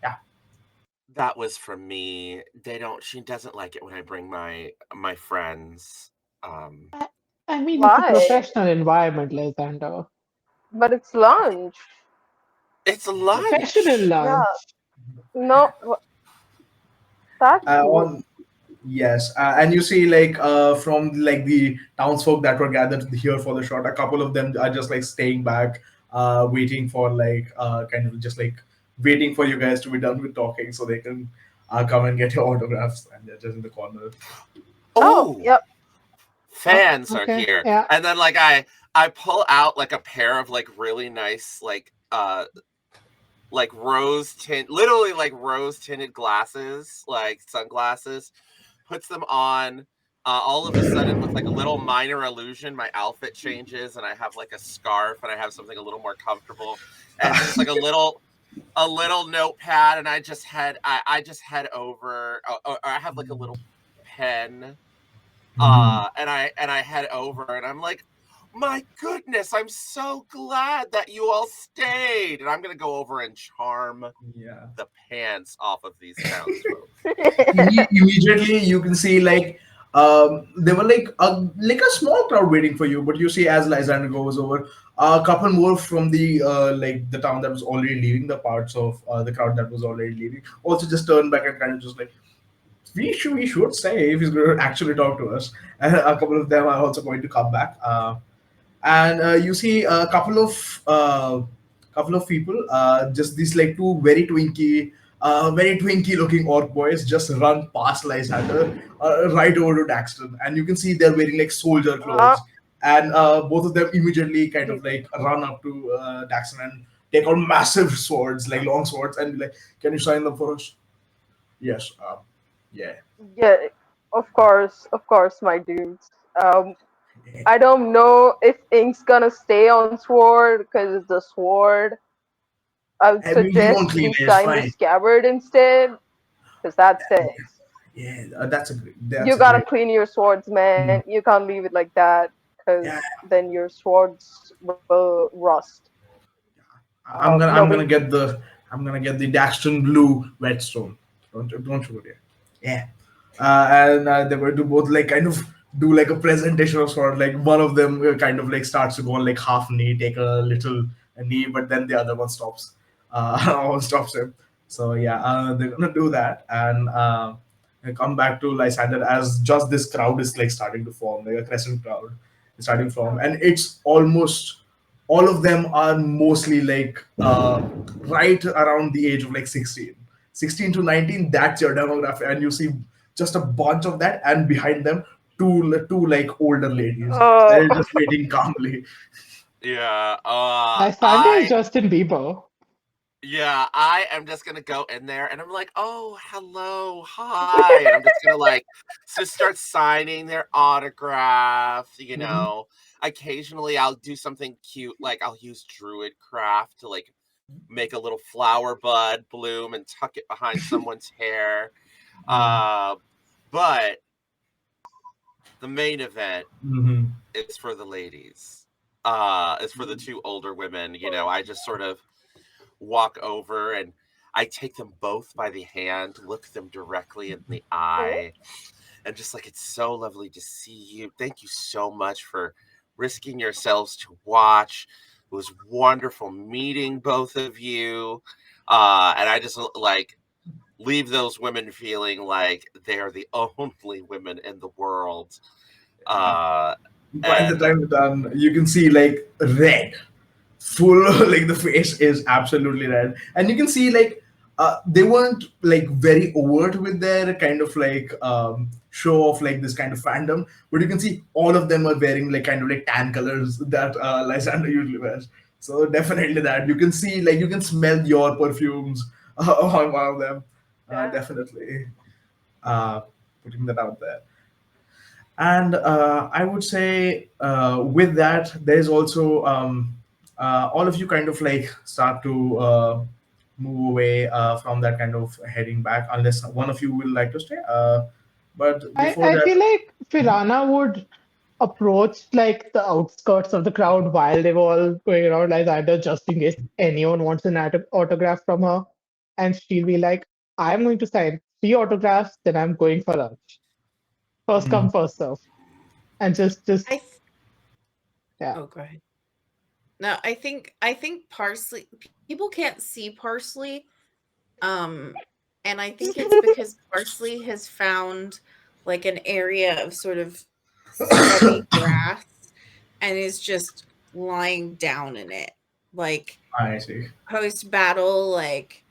yeah. That was from me. She doesn't like it when I bring my friends. I, I mean, it's a Why? professional environment, Lysander. But it's lunch. It's Professional lunch. Yeah. lunch. No, that's rude. On Yes, and you see, like, from like the townsfolk that were gathered here for the shot, a couple of them are just like staying back, waiting for like, kind of just like waiting for you guys to be done with talking, so they can come and get your autographs, and they're just in the corner. Oh, Oh, yep. fans are Okay. here. Yeah. And then like I I pull out like a pair of like really nice like literally like rose tinted glasses, like sunglasses, puts them on. All of a sudden, with like a little minor illusion, my outfit changes and I have like a scarf and I have something a little more comfortable and just like a little notepad, and I just head over. Or I have like a little pen, and I head over, and I'm like, my goodness, I'm so glad that you all stayed, and I'm gonna go over and charm Yeah. the pants off of these townsfolk. Immediately you can see like there were like a small crowd waiting for you, but you see as Lysander goes over, a couple more from the like the town that was already leaving, the parts of the crowd that was already leaving, also just turn back and kind of just like, we should stay if he's going to actually talk to us. And a couple of them are also going to come back. And you see a couple of people, just these like two very twinky looking orc boys just run past Lysander, right over to Daxton, and you can see they're wearing like soldier Uh, clothes, and both of them immediately kind of like run up to Daxton and take out massive swords, like long swords, and be like, "Can you sign them for us?" Yes. Yeah. yeah, of course, my dudes. I don't know if ink's gonna stay on sword because it's a sword. I would I mean, we won't suggest clean we it. It's sign the fine. scabbard instead, because that stinks. Yeah, that's a great. You That's a gotta great. clean your swords, man. You can't leave it like that, Yeah, because then your swords will rust. I'm gonna Nobody. get the Daxton Blue Whetstone. Don't you worry. Yeah, and they were to both like kind of do like a presentation of sort. Like one of them kind of like starts to go on like half knee, take a little knee, but then the other one stops. One stops him. So yeah, they're gonna do that and. Come back to Lysander as just this crowd is like starting to form, like a crescent crowd is starting to form, and it's almost all of them are mostly like right around the age of like 16 to 19. That's your demographic, and you see just a bunch of that, and behind them two like older ladies, Uh, they're just waiting calmly. Yeah, Lysander is Justin Bieber. I am just gonna go in there and I'm like, oh, hello, hi. And I'm just gonna like just start signing their autograph, you Mhm. know. Occasionally I'll do something cute, like I'll use druid craft to like make a little flower bud bloom and tuck it behind someone's hair. Uh, but the main event Mhm. is for the ladies. Is for the two older women. You know, I just sort of walk over and I take them both by the hand, look them directly in the eye, and just like, it's so lovely to see you. Thank you so much for risking yourselves to watch. It was wonderful meeting both of you. And I just like leave those women feeling like they're the only women in the world. Uh, By the and time you're done, you can see like red full like the face is absolutely red, and you can see like they weren't like very overt with their kind of like show off like this kind of fandom, but you can see all of them are wearing like kind of like tan colors that Lysander usually wears. So definitely that you can see, like you can smell your perfumes on one of them. Definitely uh, putting that out there. And I would say with that, there's also all of you kind of like start to move away from that kind of heading back, unless one of you will like to stay. But before I that, feel like Mhm. Firana would approach like the outskirts of the crowd while they were all going around Lysander just in case anyone wants an autograph from her. And she'll be like, I'm going to sign 3 autographs, then I'm going for lunch. First come, Mhm. first serve. And just I th- yeah. oh, go ahead. No, I think parsley people can't see parsley. Um and I think it's because parsley has found like an area of sort of scrubby grass and is just lying down in it. Like I see. post battle, like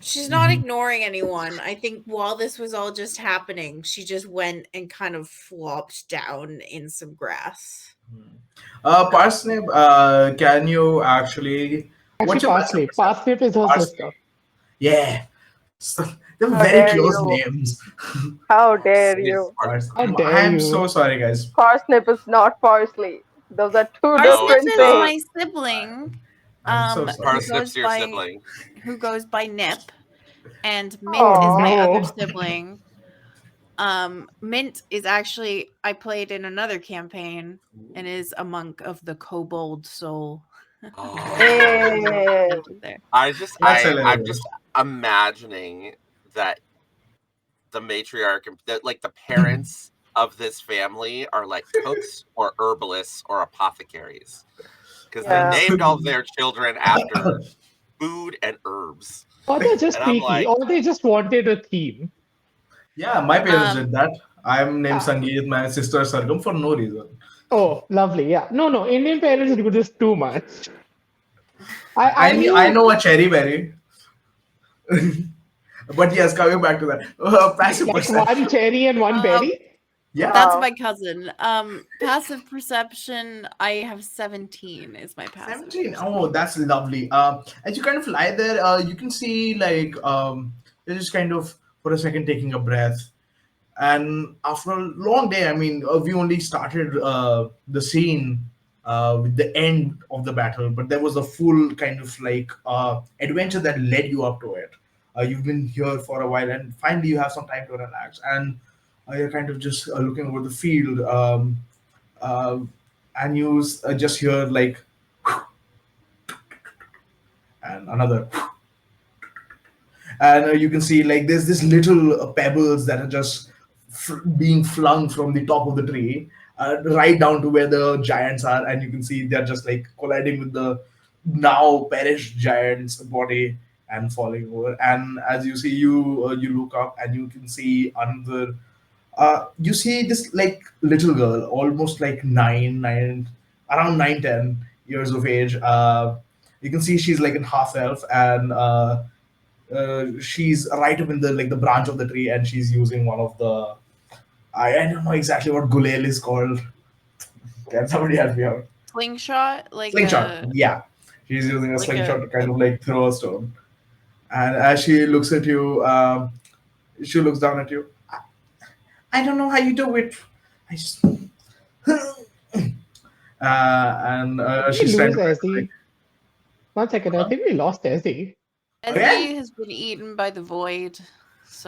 She's not Mhm. ignoring anyone. I think while this was all just happening, she just went and kind of flopped down in some grass. Parsnip, can you actually? Actually, What's your passive Parsley. perception? Parsnip is her sister. Parsnip. Yeah. So, they're How very dare close you? names. How dare Sis you? are How I dare am so you? sorry, guys. Parsnip is not parsley. Those are two no, Parsnip it's different is not. things. my sibling, I'm so who sorry. goes Parsnip's your by sibling. Nip, and Mint Oh is Oh, my other no. sibling. Mint is actually I played in another campaign and is a monk of the Kobold Soul. Oh. eh. There. That's I'm hilarious. just imagining that the matriarch and that like the parents of this family are like cooks or herbalists or apothecaries because they I'm Yeah. named so all their children after food and herbs. Or they're just And I'm picky, like, or they just wanted a theme. Yeah, my parents Um, did that. I'm named Ah, Sangeet, my sister Sargam for no reason. oh, lovely. Yeah. No, no. Indian parents do this too much. I I knew know a cherry berry, but yes, coming back to that, passive like one perception. cherry and one um, berry. Yeah, that's Wow. my cousin. Passive perception. I have 17 is my passive 17. Oh, perception. that's lovely. As you kind of lie there, you can see like you're just kind of for a second taking a breath, and after a long day, I mean, we only started the scene with the end of the battle, but there was a full kind of like adventure that led you up to it. You've been here for a while, and finally you have some time to relax, and you're kind of just looking over the field, uh, and you just hear like and another, and you can see like there's this little pebbles that are just being flung from the top of the tree right down to where the giants are, and you can see they're just like colliding with the now perished giant's body and falling over. And as you see, you look up and you can see another. You see this like little girl, almost like around 9, 10 years of age. You can see she's like in half elf, and she's right up in the like the branch of the tree, and she's using one of the I don't know exactly what gulel is called. Can somebody help me out? Slingshot, Slingshot. Yeah, she's using a slingshot to kind a of like throw a stone. And as she looks at you, she looks down at you. I don't know how you do it. I just and Did we she's trying lose to kind of like, Ezzy? One second. I think we lost Ezzy. again, Ezzy has been eaten by the void.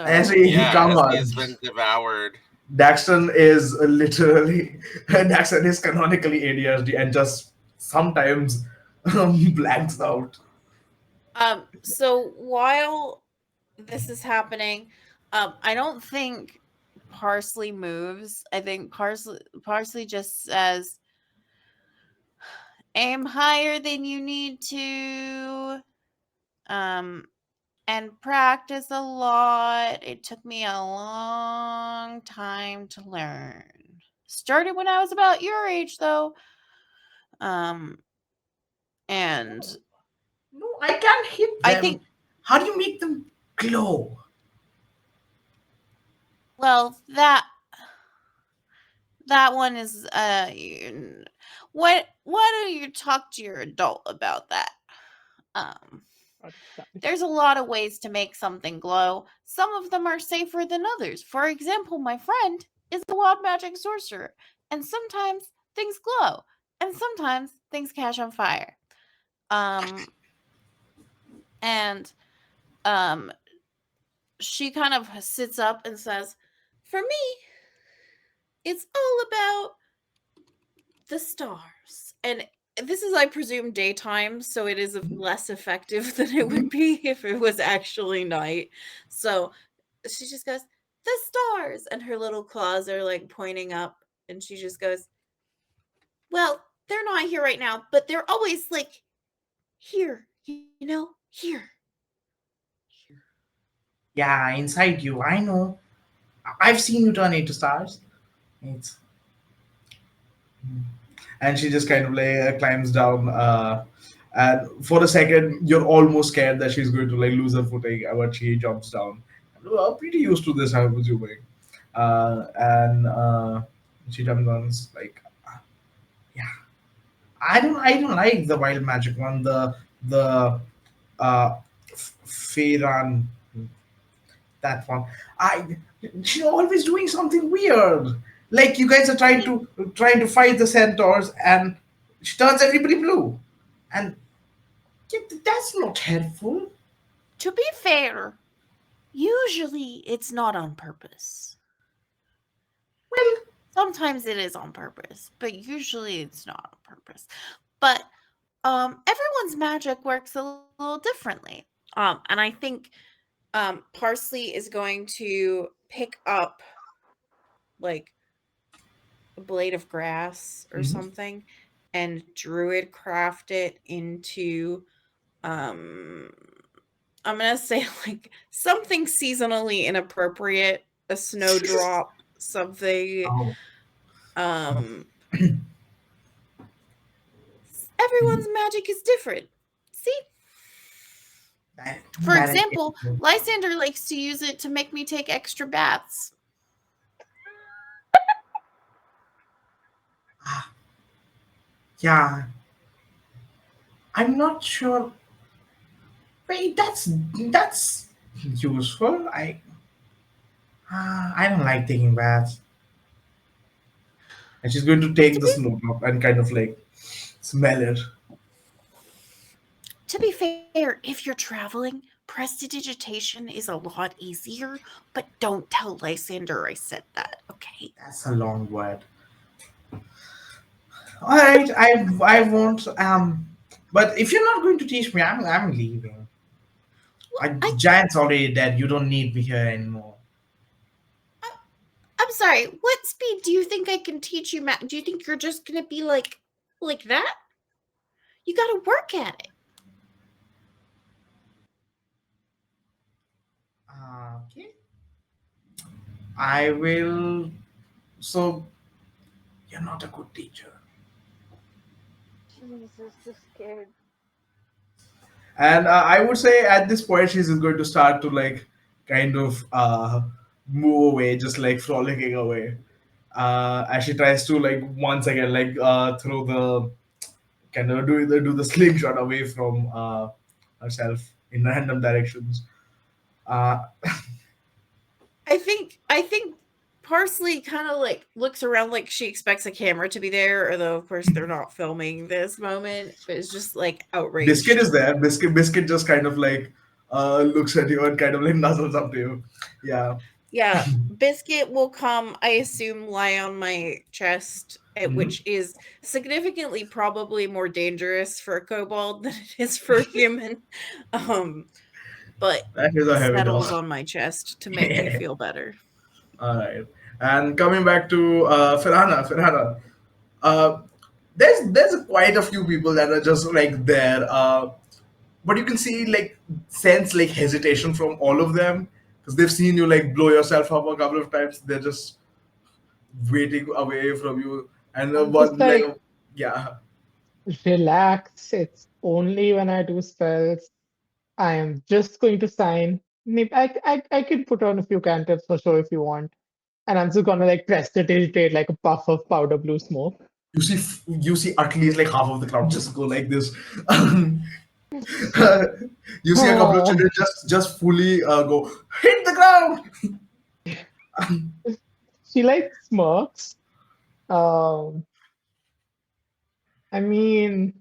as So he yeah, come Esty on. has been devoured. Daxton is literally Daxton is canonically ADHD and just sometimes blanks out. so while this is happening, I don't think Parsley moves. I think Parsley just says, aim higher than you need to. And practice a lot. It took me a long time to learn. Started when I was about your age, though. Um, and No, I can't hit I them. think, How do you make them glow? well, that one is what why don't you talk to your adult about that? Um, there's a lot of ways to make something glow. Some of them are safer than others. For example, my friend is a wild magic sorcerer, and sometimes things glow, and sometimes things catch on fire. Um, and um, she kind of sits up and says, "For me, it's all about the stars." And this is, I presume, daytime, so it is less effective than it would be if it was actually night. So she just goes, "The stars," and her little claws are like pointing up, and she just goes, "Well, they're not here right now, but they're always like here, here." Yeah, inside you, I know. I've seen you turn into stars. It's and she just kind of like climbs down And for a second, you're almost scared that she's going to like lose her footing, but she jumps down. We're pretty used to this, I'm assuming. And she jumps down. It's like, yeah, I don't like the wild magic one. The Feyran, that one. I She's always doing something weird. Like you guys are trying to fight the centaurs, and she turns everybody blue, and yeah, that's not helpful. To be fair, usually it's not on purpose. Well, Sometimes it is on purpose, but usually it's not on purpose. But everyone's magic works a little differently. And I think Parsley is going to pick up like a blade of grass or Mhm. something and druid craft it into um I'm gonna say like something seasonally inappropriate, a snowdrop, something. Oh. Um, everyone's magic is different. See, Too for bad I example, can't. Lysander likes to use it to make me take extra baths. Yeah, I'm not sure. Wait, that's useful. I don't like taking baths. And she's going to To take the be snowdrop and kind of like smell it. to be fair, if you're traveling, prestidigitation is a lot easier. But don't tell Lysander I said that, okay? That's a long word. All right, I won't. But if you're not going to teach me, I'm leaving. Well, Giant's already dead. You don't need me here anymore. I'm sorry. What speed do you think I can teach you? Do you think you're just gonna be like that? You got to work at it. Okay. I will. So you're not a good teacher. Jesus, so scared. And I would say at this point she's going to start to like kind of move away, just like frolicking away. As she tries to like once again like throw the kind of do the slingshot away from herself in random directions. Uh, I think Parsley kind of like looks around like she expects a camera to be there, although of course they're not filming this moment, but it's just like Biscuit outraged. is there. Biscuit just kind of like looks at you and kind of like nuzzles up to you. Yeah. Yeah, Biscuit will come, I assume, lie on my chest, Mhm. which is significantly probably more dangerous for a kobold than it is for a human. Um, but That is a heavy settles dog. on my chest to make me feel better. All right. And coming back to Firhana, uh, there's quite a few people that are just like there, but you can see like sense like hesitation from all of them because they've seen you like blow yourself up a couple of times. They're just waiting away from you, and I'm just one like like, yeah, relax. It's only when I do spells. I am just going to sign. Maybe I can put on a few cantrips for sure if you want. And I'm just gonna like press the digitate like a puff of powder blue smoke. you see at least like half of the crowd just go like this. You see a couple of Oh, children just fully go hit the ground. she like smirks. Um, I mean,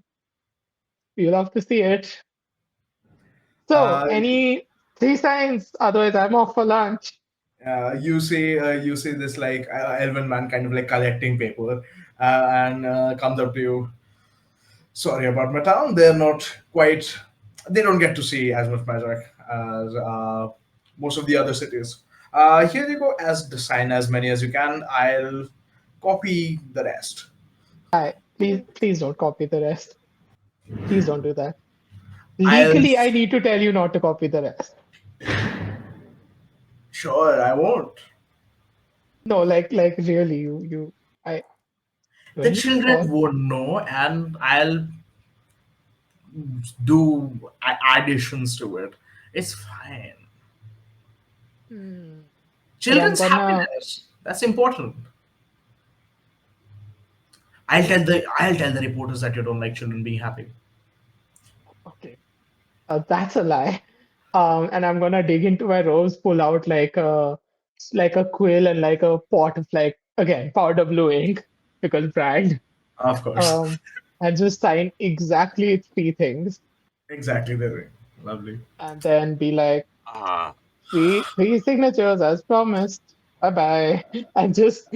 you love to see it. So, Uh, any three signs? Otherwise, I'm off for lunch. you see this like elven man kind of like collecting paper and comes up to you. Sorry about my town. They're not quite. They don't get to see as much magic as most of the other cities. Here you go. As design as many as you can. I'll copy the rest. I please don't copy the rest. Please don't do that. I'll Legally, I need to tell you not to copy the rest. sure I won't. No, like really, you I The really? children Or won't know, and I'll do additions to it. It's fine. Hmm. But I'm Children's gonna. happiness. That's important. I'll tell the reporters that you don't like children being happy. Okay, that's a lie. And I'm gonna dig into my robes, pull out like a quill and like a pot of like again powder blue ink because brand. Of course. Um, and just sign exactly three things, Exactly the way. Lovely. and then be like Uh, three signatures as promised. Bye bye. And just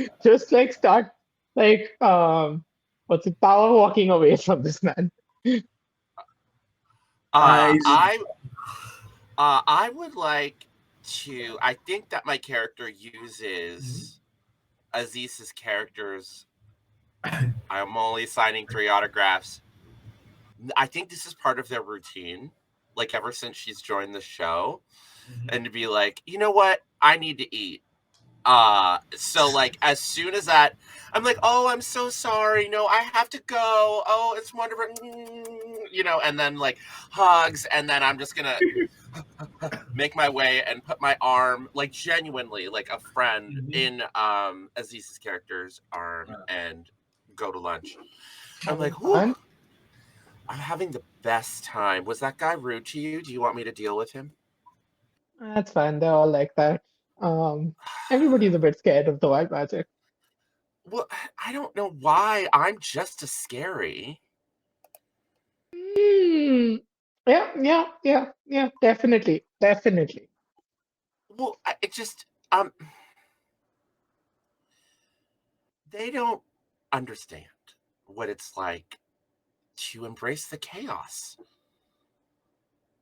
like start like what's it? Power walking away from this man. uh, I I I would like to. I think that my character uses Aziz's characters. I'm only signing 3 autographs. I think this is part of their routine, like ever since she's joined the show, and to be like, you know what, I need to eat. So like as soon as that, I'm like, oh, I'm so sorry. No, I have to go. Oh, it's wonderful. And then like hugs, and then I'm just gonna make my way and put my arm, like genuinely, like a friend, in Aziz's character's arm and go to lunch. I'm Having like, whew, fun. I'm having the best time. Was that guy rude to you? Do you want me to deal with him? That's fine. They're all like that. Everybody's a bit scared of the white magic. Well, I don't know why. I'm just as scary. Hmm. Yeah. Definitely, definitely. Well, it just they don't understand what it's like to embrace the chaos.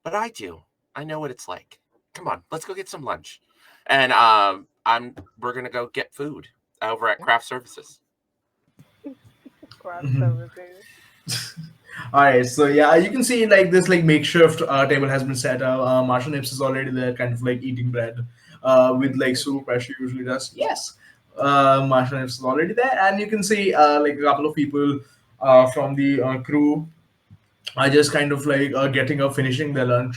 But I do. I know what it's like. Come on, let's go get some lunch. And we're gonna go get food over at Craft Services. Craft Mhm. services. All right, so yeah, you can see like this like makeshift table has been set up. Marshall Nips is already there, kind of like eating bread with like soup as she usually does. Yes, Marshall Nips is already there, and you can see like a couple of people from the crew are just kind of like getting up, finishing their lunch.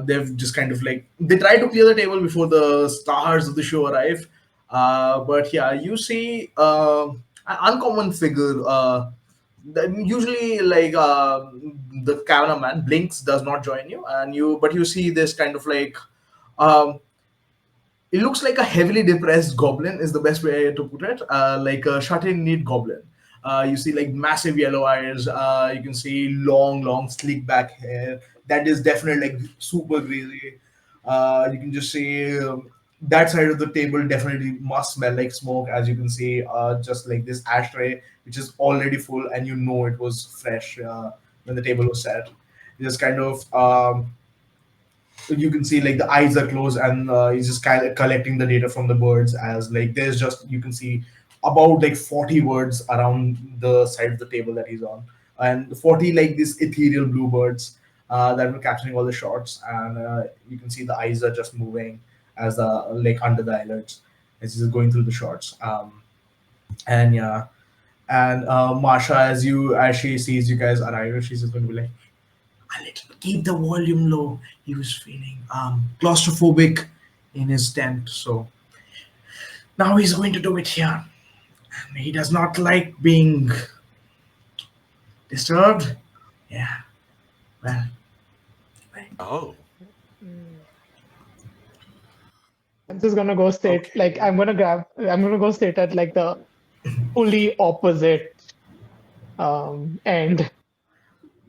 They've just kind of like they try to clear the table before the stars of the show arrive. But yeah, you see an uncommon figure. Usually, like the cameraman blinks, does not join you, and you see this kind of like um, it looks like a heavily depressed goblin is the best way to put it, like a shut-in neat goblin. You see like massive yellow eyes. You can see long slick back hair that is definitely like super greasy. You can just see that side of the table definitely must smell like smoke, as you can see just like this ashtray which is already full, and you know it was fresh when the table was set. Just kind of you can see like the eyes are closed, and he's just kind of collecting the data from the birds, as like there's just you can see about like 40 words around the side of the table that he's on, and 40 like these ethereal blue birds that were capturing all the shots, and you can see the eyes are just moving as like under the eyelids as he's going through the shots. And yeah, and Marsha, as she sees you guys arrive, she's just going to be like, a little. Keep the volume low. He was feeling claustrophobic in his tent, so now he's going to do it here. And he does not like being disturbed. Yeah. Well. Oh, Hmm. I'm just gonna go straight. Like okay. I'm gonna go straight at like the fully opposite end.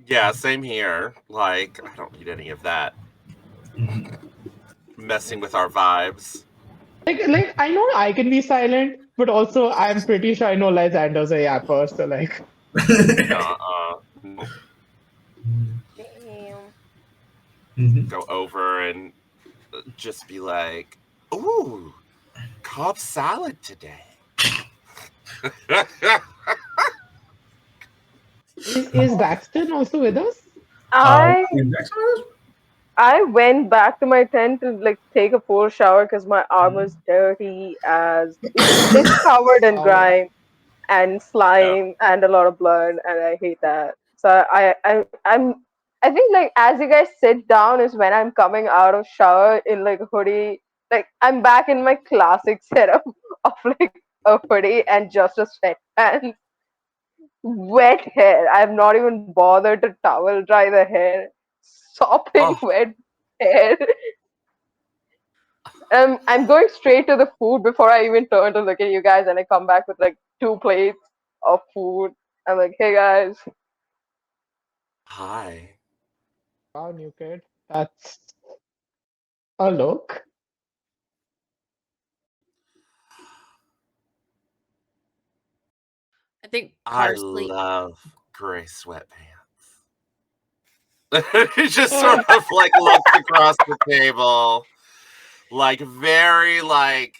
Yeah, same here. Like, I don't need any of that messing with our vibes. Like I know I can be silent, but also I'm pretty sure I know Lysander's a yapper, so like Nope. Damn. Mhm. Go over and just be like, ooh, Cobb salad today. is Daxton also with us? I Is that so? I went back to my tent to like take a full shower because my armor's dirty as it's covered in Oh, grime and Yeah. slime and a lot of blood, and I hate that. So I think like as you guys sit down is when I'm coming out of shower in like a hoodie. Like I'm back in my classic setup of like a hoodie and just a sweatpants, wet hair. I've not even bothered to towel dry the hair, sopping Oh, wet hair. I'm going straight to the food before I even turn to look at you guys, and I come back with like 2 plates of food. I'm like, hey guys, hi. Wow, new kid. That's a look. I think I parsley. love gray sweatpants. He just sort of like looks across the table, like very like,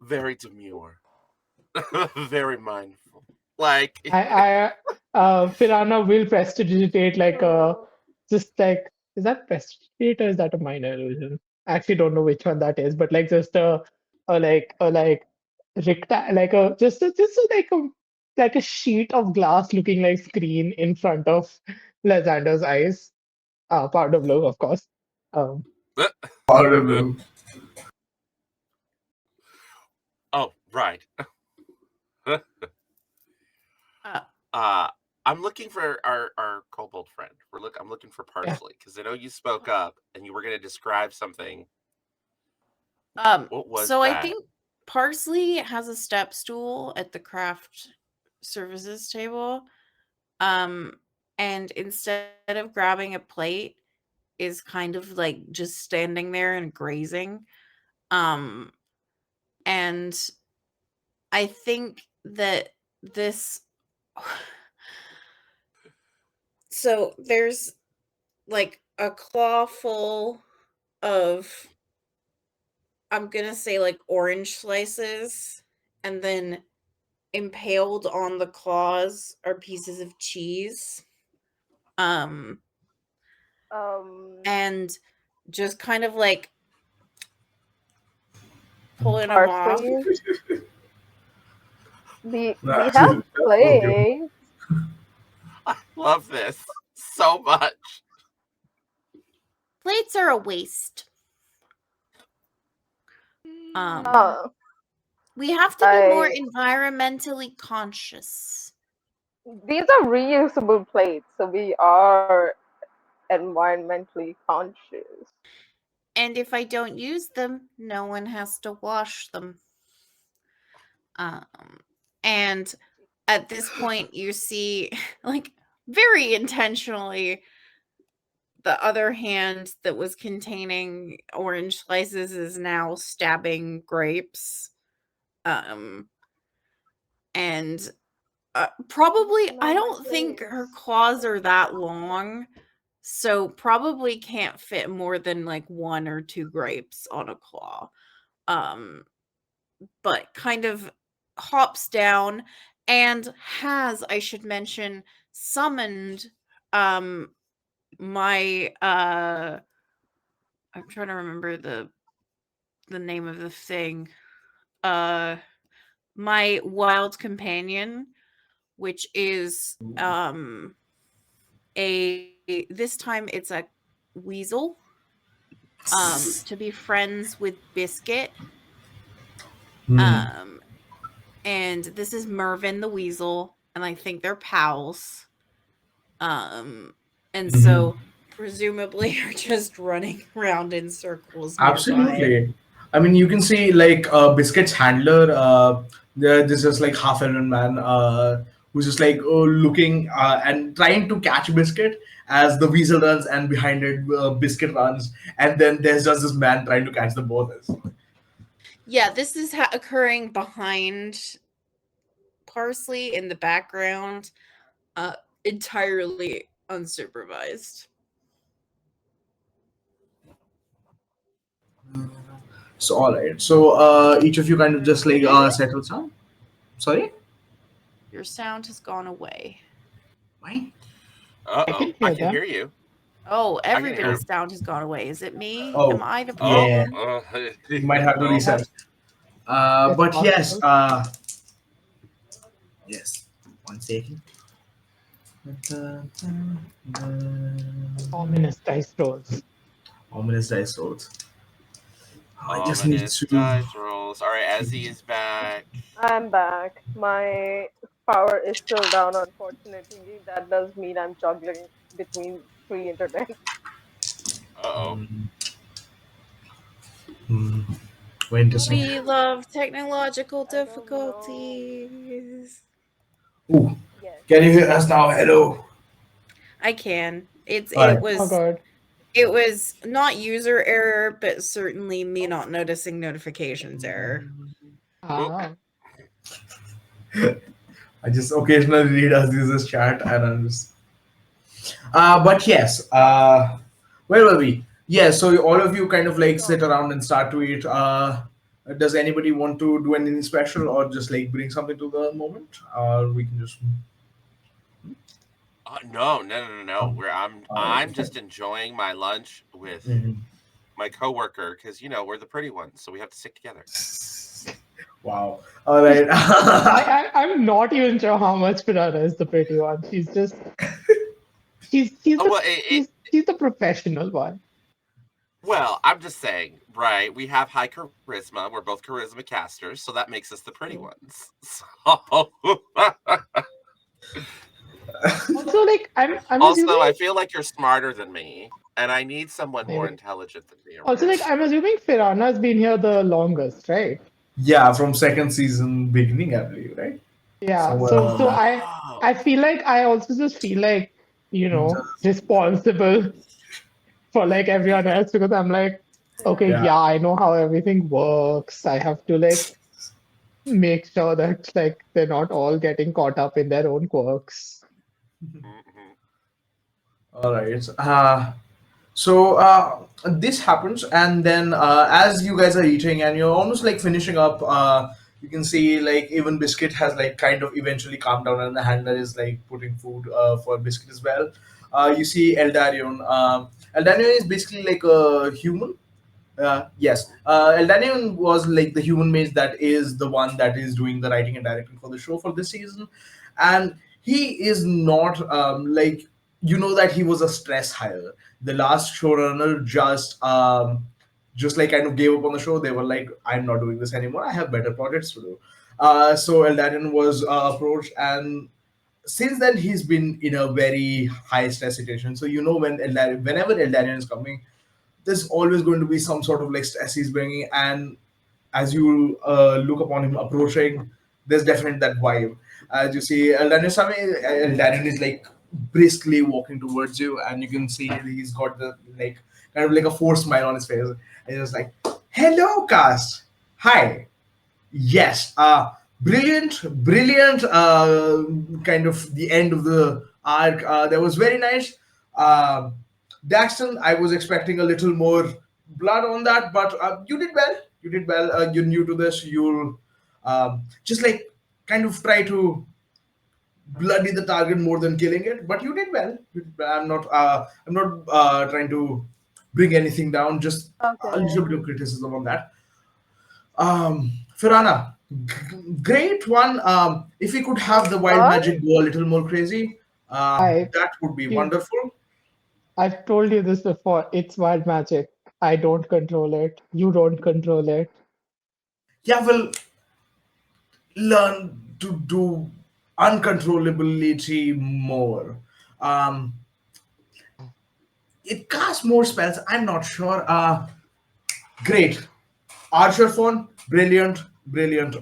very demure, very mindful. Like Piranha will prestidigitate like just like, is that prestidigitate or is that a minor illusion? I actually don't know which one that is, but like just a like a like a sheet of glass looking like screen in front of Lysander's eyes. Powder blue, of course. Um, Powder blue. oh, right. Uh, I'm looking for our kobold friend. I'm looking for yeah, Parsley because I know you spoke up and you were going to describe something. What was so I that? think parsley has a step stool at the craft services table. And instead of grabbing a plate, is kind of like just standing there and grazing. And I think that this so there's like a claw full of, I'm gonna say, like orange slices, and then impaled on the claws are pieces of cheese. Um um, and just kind of like pulling them off. parsley. We have Okay. plates. I love this so much. Plates are a waste. Uh, We have to be more I environmentally conscious. These are reusable plates, so we are environmentally conscious. And if I don't use them, no one has to wash them. Um, and at this point, you see, like, very intentionally, the other hand that was containing orange slices is now stabbing grapes. And probably, I don't think her claws are that long, so probably can't fit more than like 1 or 2 grapes on a claw. But kind of hops down and has, I should mention, summoned my I'm trying to remember the name of the thing. My wild companion, which is a this time it's a weasel, to be friends with Biscuit. And this is Mervin the weasel, and I think they're pals. And so presumably are just running around in circles nearby. Absolutely. I mean, you can see like Biscuit's handler. This is like half elven man who's just like looking and trying to catch Biscuit as the weasel runs, and behind it Biscuit runs, and then there's just this man trying to catch them both. Yeah, this is occurring behind Parsley in the background, entirely unsupervised. So all right. So each of you kind of just like settles down. Sorry. Your sound has gone away. Why? I can I hear can them. hear you. Oh, can hear everybody's him. sound has gone away. Is it me? Oh, Am I the yeah. problem? You might have to Oh. reset. It's But yes, possible. yes. 1 second. Ominous dice rolls. Ominous dice rolls. I just need Ominous to. dice rolls. All right, Ezzy is back. I'm back. My power is still down, unfortunately. That does mean I'm juggling between three internets. Uh-oh. Hmm, very interesting. We love technological I don't know. difficulties. Ooh, Yes. can you hear us now? Hello. I can. It's All it right. Oh was god. it was not user error, but certainly me not noticing notifications error. Oop. Ah. I just occasionally read us users chat and I'm just. But yes. Where were we? Yeah. So all of you kind of like sit So, around and start to eat. Does anybody want to do anything special or just like bring something to the moment? Or we can just. No, no, no, no, no. Oh, Where all right. I'm just enjoying my lunch with Mhm. my coworker because we're the pretty ones, so we have to stick together. Wow. All right. I'm not even sure how much Piranha is the pretty one. She's just he's Oh the well, he's the professional one. I'm just saying, right? We have high charisma. We're both charisma casters, so that makes us the pretty ones. So Also, like I'm also, assuming I feel like you're smarter than me, and I need someone more maybe. intelligent than me Also, like around. I'm assuming Piranha's been here the longest, right? Yeah, from second season beginning, I believe, right? Yeah. Somewhere So around that. I Oh, feel like I also just feel like, responsible for like everyone else because I'm like, okay, yeah. Yeah. yeah, I know how everything works. I have to like make sure that like they're not all getting caught up in their own quirks. mhm. All right. So this happens, and then as you guys are eating, and you're almost like finishing up, you can see like even Biscuit has like kind of eventually calmed down, and the handler is like putting food for Biscuit as well. You see Eldarion. Eldarion is basically like a human. Yes, Eldarion was like the human mage that is the one that is doing the writing and directing for the show for this season, and he is not like that he was a stress hire. The last showrunner just like kind of gave up on the show. They were like, I'm not doing this anymore. I have better projects to do. So Eldarion was approached, and since then he's been in a very high stress situation. So whenever Eldarion is coming, there's always going to be some sort of like stress he's bringing, and as you look upon him approaching, there's definitely that vibe. As you see, Eldarion is like briskly walking towards you, and you can see he's got the like kind of like a forced smile on his face, and he's just like, "Hello, cast. Hi. Yes, brilliant, brilliant. Kind of the end of the arc. That was very nice. Daxton, I was expecting a little more blood on that, but you did well. You did well. You're new to this. You'll just like kind of try to bloody the target more than killing it, but you did well. I'm not. I'm not trying to bring anything down. Just a Okay. little bit of criticism on that. Firana, great one. If we could have the wild What? magic go a little more crazy, I that would be you wonderful. I've told you this before. It's wild magic. I don't control it. You don't control it. Yeah, well, learn to do uncontrollability more. Um, it casts more spells. I'm not sure. Great. Archer phone, brilliant, brilliant.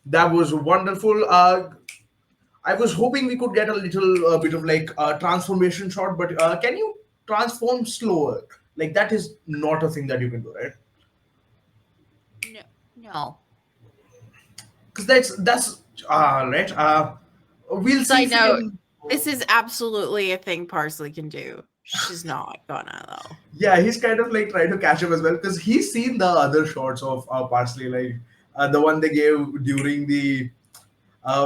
That was wonderful. I was hoping we could get a little bit of like transformation shot, but can you transform slower? Like that is not a thing that you can do, right? No, no. Because that's right. We'll see Side if we note: can. this is absolutely a thing Parsley can do. She's not gonna though. Yeah, he's kind of like trying to catch up as well because he's seen the other shots of Parsley, like the one they gave during the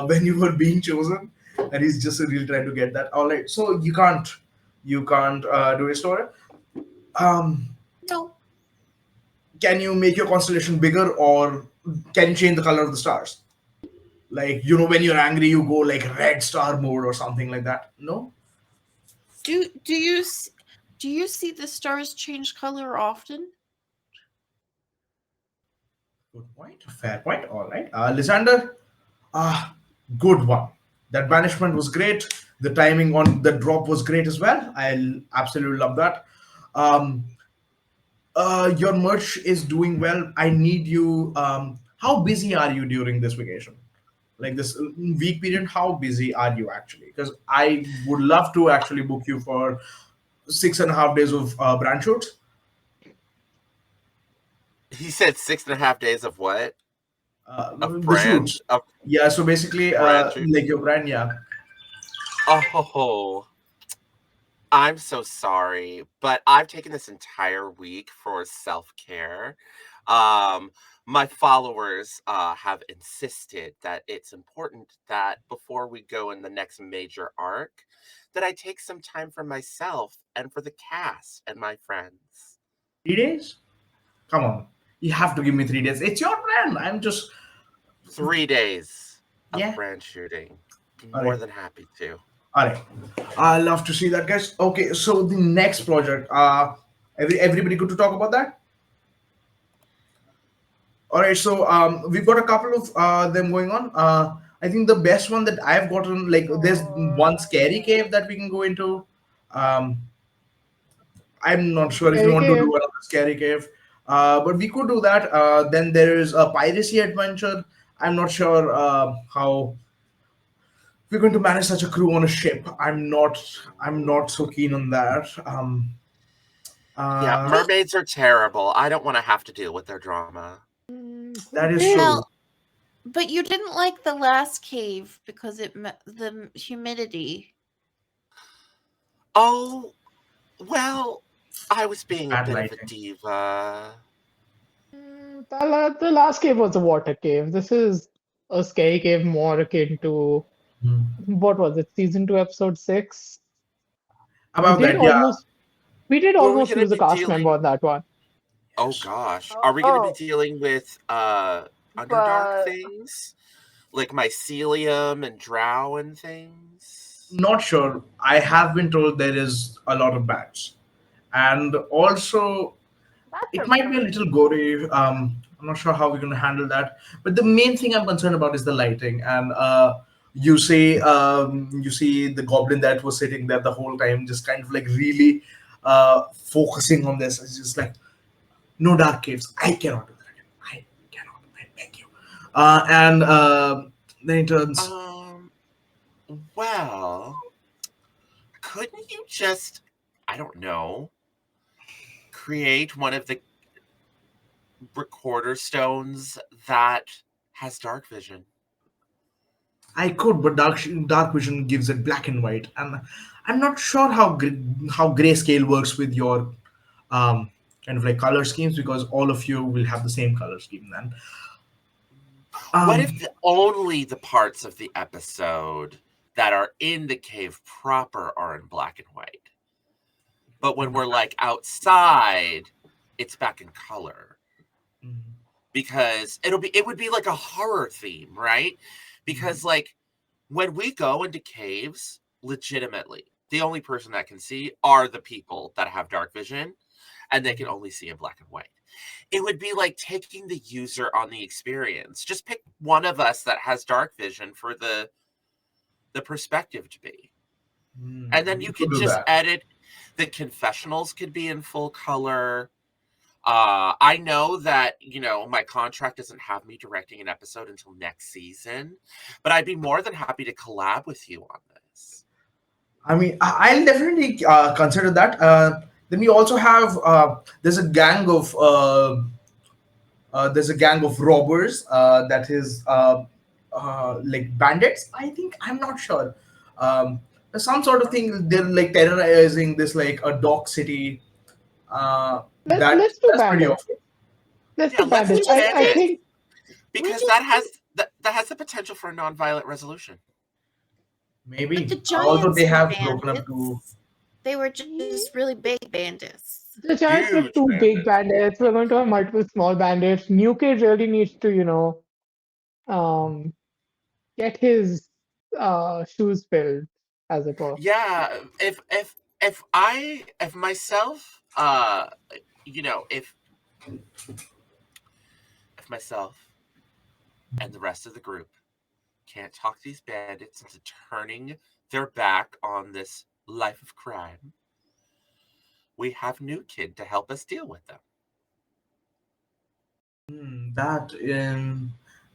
when you were being chosen, and he's just really trying to get that. All right, so you can't do a story. Um, No. can you make your constellation bigger, or can you change the color of the stars? Like, when you're angry, you go like red star mode or something like that. No? Do you do you see the stars change color often? Good point. Fair point. All right. Lysander, ah, good one. That banishment was great. The timing on the drop was great as well. I absolutely love that. Um, your merch is doing well. I need you. How busy are you during this vacation? Like this week period, how busy are you actually? Because I would love to actually book you for 6.5 days of brand shoots. He said 6.5 days of what? Of The shoots. of Yeah, so basically, brand shoot. like your brand, yeah. Oh, I'm so sorry, but I've taken this entire week for self-care. Um, my followers have insisted that it's important that before we go in the next major arc, that I take some time for myself and for the cast and my friends. 3 days? Come on, you have to give me 3 days. It's your brand. I'm just 3 days of yeah. brand shooting. All More right, than happy to. all right. I love to see that, guys. Okay, so the next project. Everybody good to talk about that? All right, so we've got a couple of them going on. I think the best one that I've gotten, like, there's one scary cave that we can go into. Um, I'm not sure if you Scary want to do cave. another scary cave, but we could do that. Then there is a piracy adventure. I'm not sure how we're going to manage such a crew on a ship. I'm not so keen on that. Yeah, Uh, But mermaids are terrible. I don't want to have to deal with their drama. that Who is did? true. well, but you didn't like the last cave because the humidity. Oh, well, I was being a Bad bit of a lighting. diva. The last cave was a water cave. This is a scary cave more akin to what was it, season 2, episode 6? We About did that, yeah. almost we did Were we almost going to lose a be cast member dealing? on that one. Oh Yes. gosh, are we going to be Oh, dealing with Underdark but things like mycelium and drow and things? Not sure. I have been told there is a lot of bats, and also that's it a might be a little gory. I'm not sure how we're going to handle that. But the main thing I'm concerned about is the lighting. And you see the goblin that was sitting there the whole time, just kind of like really focusing on this. It's just like no dark caves. I cannot do that. I cannot. I beg you. And then it turns. Um, well, couldn't you just, I don't know, create one of the recorder stones that has dark vision? I could, but dark vision gives it black and white, and I'm not sure how grayscale works with your um, kind of like color schemes because all of you will have the same color scheme then. What Um, if only the parts of the episode that are in the cave proper are in black and white? But when we're like outside, it's back in color. Because it would be like a horror theme, right? Because like when we go into caves, legitimately, the only person that can see are the people that have dark vision, and they can only see in black and white. It would be like taking the user on the experience. Just pick one of us that has dark vision for the perspective to be. And then we you could could do just that. edit. The confessionals could be in full color. I know that, my contract doesn't have me directing an episode until next season, but I'd be more than happy to collab with you on this. I mean, I'll definitely consider that. Then we also have there's a gang of robbers that is like bandits. I think I'm not sure. Some sort of thing. They're like terrorizing this like a dock city. Let's do That's pretty bandits. awful. Let's Yeah, do let's bandits. do We just I bandits did. think We because just did. that has the potential for a nonviolent resolution. But the Maybe. Although they giants were have broken up to. bandits. They were just really big bandits. the Giants were Huge two big bandits. bandits. We're going to have multiple small bandits. New Kid really needs to, um, get his shoes filled, as it were. Yeah, if myself, you know, if myself and the rest of the group can't talk these bandits into turning their back on this life of crime, we have New Kid to help us deal with them.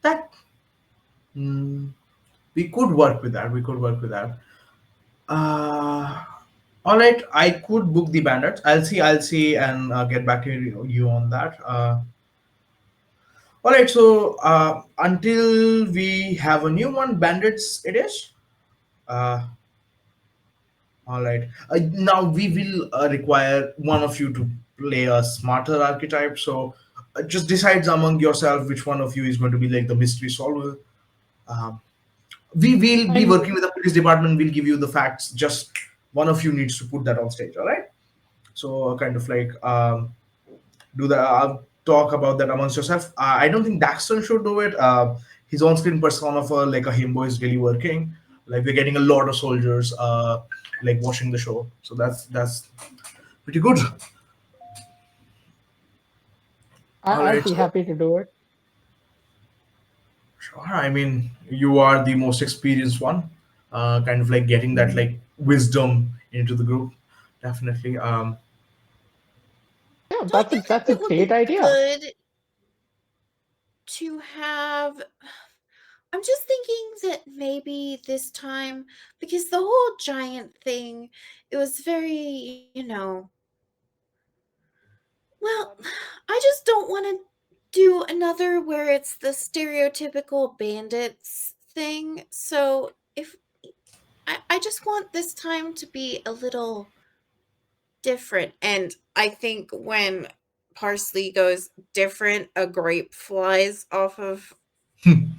That we could work with that. We could work with that. All right, I could book the bandits. I'll see, and get back to you on that. All right, so until we have a new one, bandits it is. Uh, all right. Now we will require one of you to play a smarter archetype. So just decides among yourself which one of you is going to be like the mystery solver. Um, we will be I'm working with the police department. We'll give you the facts. Just one of you needs to put that on stage. All right. So kind of like do the talk about that amongst yourself. I don't think Daxton should do it. His on-screen persona for like a himbo is really working. Like we're getting a lot of soldiers like watching the show, so that's pretty good. All I'll right, be so happy to do it. sure. I mean, you are the most experienced one. Kind of like getting that like wisdom into the group, definitely. Yeah, So I think that's a it would be great idea. good to have. I'm just thinking that maybe this time, because the whole giant thing, it was very, well, I just don't want to do another where it's the stereotypical bandits thing. So if I just want this time to be a little different. And I think when Parsley goes different, a grape flies off of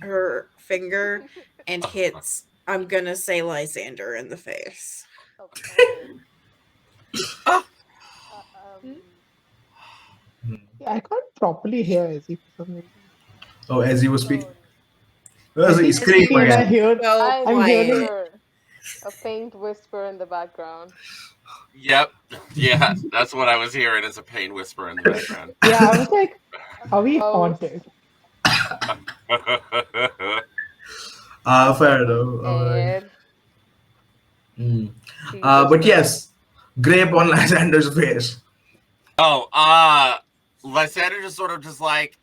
her finger and hits, I'm gonna say, Lysander in the face. Oh, Ah, Yeah, I can't properly hear Izzy for some reason. oh, as you were oh, speaking, I he keep As he scream speaking and was I again. hear so I I'm hearing quiet. hear a faint whisper in the background. yep, yeah, that's what I was hearing as a pain whisper in the background. yeah, I was like, A are we ghost. haunted? Fair I'm enough. All right. scared. Hmm. She But whispers. yes, grape on Lysander's face. Oh, Lysander just sort of just like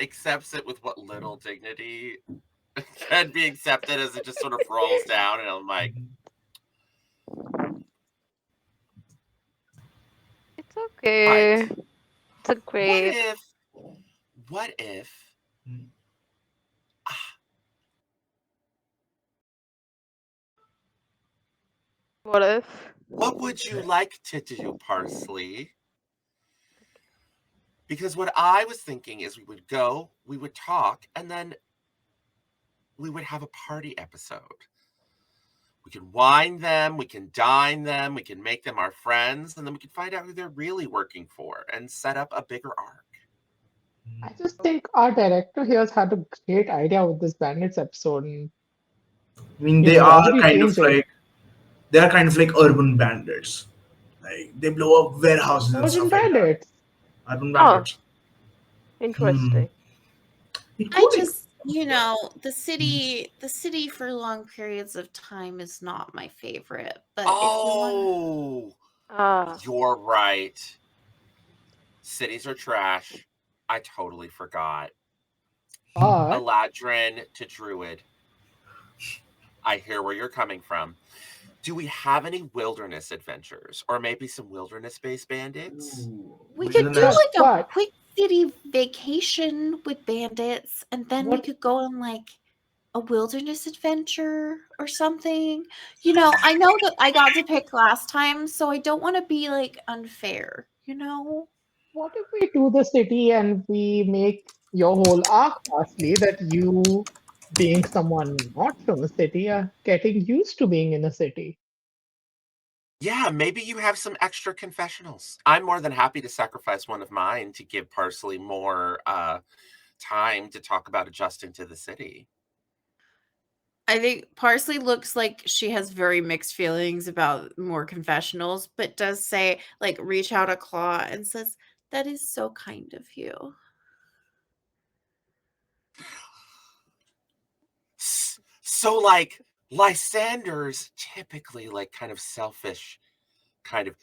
accepts it with what little dignity can be accepted as it just sort of rolls down, and I'm like, It's okay. right. It's a What grape. if What if? what would you like to do, Parsley? Because what I was thinking is we would go, we would talk, and then we would have a party episode. We can wine them, we can dine them, we can make them our friends, and then we can find out who they're really working for and set up a bigger arc. I just think our director here has had a great idea with this bandits episode, and I mean, he they should are already kind of change it. like urban bandits. Like they blow up warehouses and Urban stuff like that. bandits. Urban Oh, bandits. Hmm. interesting. It I could. just, the city for long periods of time is not my favorite. But if we want, Oh, Ah, you're right. Cities are trash. I totally forgot. But Eladrin to Druid. I hear where you're coming from. Do we have any wilderness adventures or maybe some wilderness-based bandits? we could do Wilderness. like a but quick city vacation with bandits, and then we what could go on like a wilderness adventure or something. I know that I got to pick last time, so I don't want to be like unfair. what if we do the city and we make your whole arc Parsley that you being someone not from a city are getting used to being in a city. Yeah, maybe you have some extra confessionals. I'm more than happy to sacrifice one of mine to give Parsley more time to talk about adjusting to the city. I think Parsley looks like she has very mixed feelings about more confessionals, but does say, like, reach out a claw and says, "That is so kind of you." So, like, Lysander's typically, like, kind of selfish, kind of.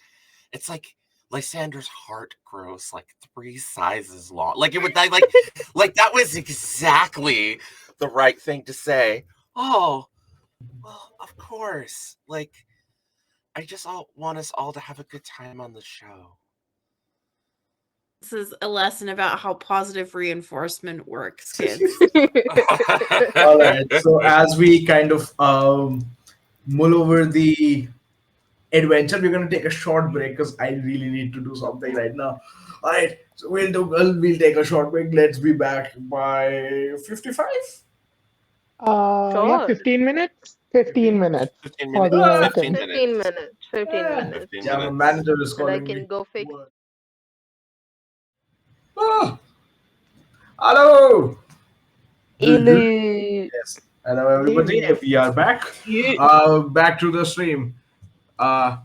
It's like Lysander's heart grows like 3 sizes long. Like, it would, like that was exactly the right thing to say. Oh, well, of course. Like, I just want us all to have a good time on the show. This is a lesson about how positive reinforcement works, kids. All right. So as we kind of mull over the adventure, we're gonna take a short break because I really need to do something right now. All right. So we'll take a short break. Let's be back by 55. Yeah, Sure. 15 minutes. 15 minutes 15 for minutes. the Ah, 15 American. 15 minutes. minutes. 15 Ah, minutes. 15 yeah, my minutes. manager is And I calling can me. go fix. Ah, hello. Ilu. Yes. Hello, everybody. Yes. We are back. Back to the stream. Uh,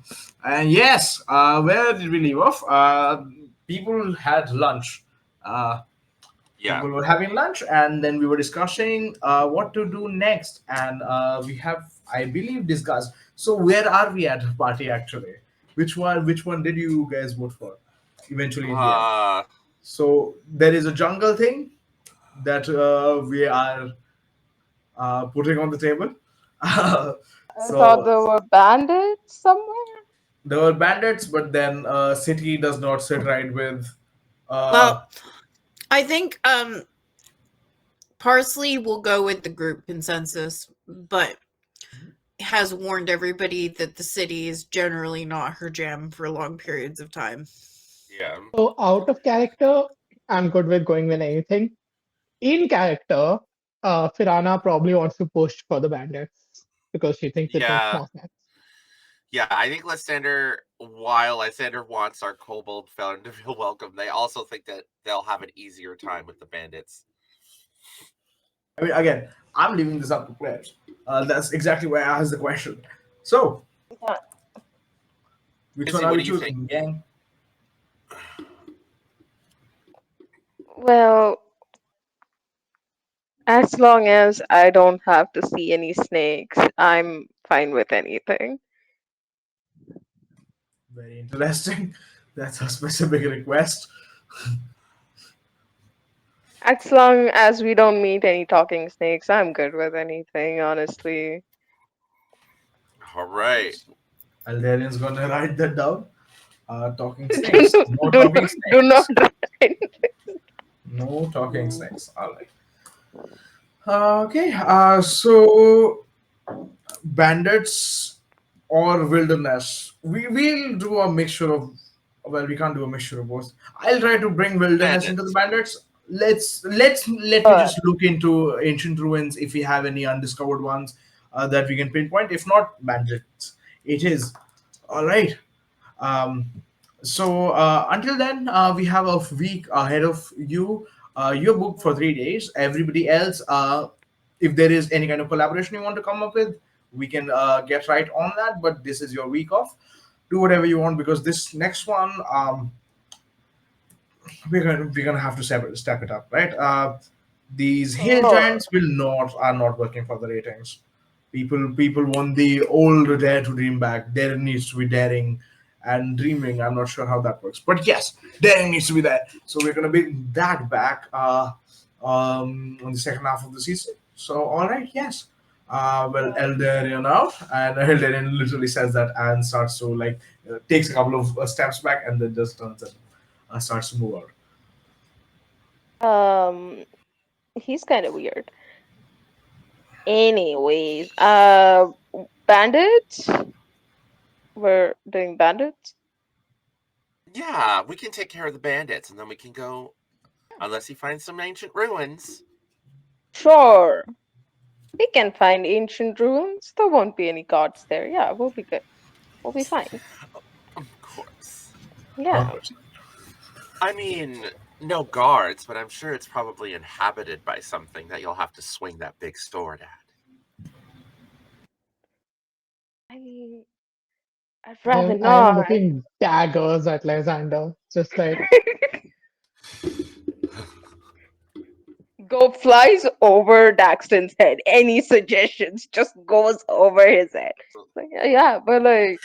and yes, where did we leave off? People had lunch. Uh, Yeah. People were having lunch, and then we were discussing what to do next. And we have, I believe, discussed. So where are we at the party actually? Which one did you guys vote for? Eventually, in the end. Uh, So there is a jungle thing that we are putting on the table. I thought So there were bandits somewhere. there were bandits, but then city does not sit right with. Uh, Well, I think Parsley will go with the group consensus, but has warned everybody that the city is generally not her jam for long periods of time. yeah. So out of character, I'm good with going with anything. In character, Firana probably wants to push for the bandits because she thinks it makes Yeah. more sense. Yeah, I think while Lysander wants our kobold felon to feel welcome, they also think that they'll have an easier time with the bandits. I mean, again, I'm leaving this up to players. That's exactly why I asked the question. So, which one Izzy, are what we do you think? choosing, gang? Well, as long as I don't have to see any snakes, I'm fine with anything. Very interesting. That's a specific request. As long as we don't meet any talking snakes, I'm good with anything, honestly. All right. Aldarian's gonna write that down. Talking do snakes. not, No do talking not, do not. snakes. No talking snakes. All right. Okay. So bandits or wilderness. We will do a mixture of. Well, we can't do a mixture of both. I'll try to bring wilderness into the Bandits. bandits. Let me just look into ancient ruins if we have any undiscovered ones that we can pinpoint. If not, bandits. It is all right. Um, so until then, we have a week ahead of you. You're booked for 3 days. Everybody else, if there is any kind of collaboration you want to come up with, we can get right on that. But this is your week off. Do whatever you want because this next one, we're gonna have to step it up, right? These hill Oh, giants will not are not working for the ratings. People want the old dare to dream back. There needs to be daring and dreaming. I'm not sure how that works, but yes, daring needs to be there. So we're gonna bring that back on the second half of the season. So all right, yes. Well, Eldarian out, and Eldarian literally says that and starts to takes a couple of steps back and then just turns and starts to move out. um, he's kind of weird. Anyways, bandits? We're doing bandits? Yeah, we can take care of the bandits and then we can go, unless he finds some ancient ruins. Sure. We can find ancient ruins. There won't be any gods there. Yeah, we'll be good. We'll be fine. Of course. Yeah. I mean, no guards, but I'm sure it's probably inhabited by something that you'll have to swing that big sword at. I mean, I'd rather I am not. looking daggers at Lysander, just like, Go flies over Daxton's head. Any suggestions just goes over his head. Like, yeah, but like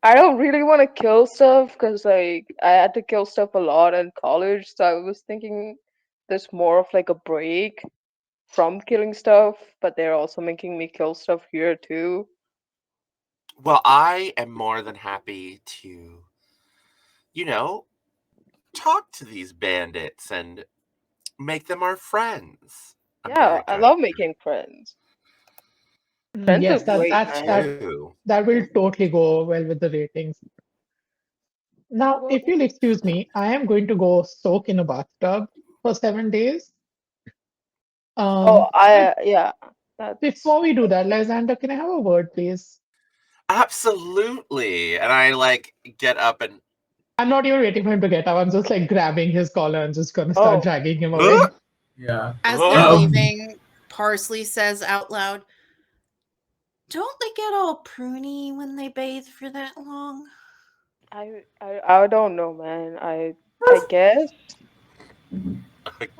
I don't really want to kill stuff because like I had to kill stuff a lot in college, so I was thinking there's more of like a break from killing stuff, but they're also making me kill stuff here too. Well, I am more than happy to, talk to these bandits and make them our friends. I'm Yeah, very I good. love making friends. Friends are yes, great, man. that will totally go well with the ratings. Now, if you'll excuse me, I am going to go soak in a bathtub for 7 days. Oh, But yeah, that's before we do that, Lysander, can I have a word, please? Absolutely. And I get up and I'm not even waiting for him to get up. I'm just like grabbing his collar and just gonna start oh, dragging him away. Yeah. As they're Oh. leaving, Parsley says out loud, "Don't they get all pruny when they bathe for that long?" I don't know, man. I guess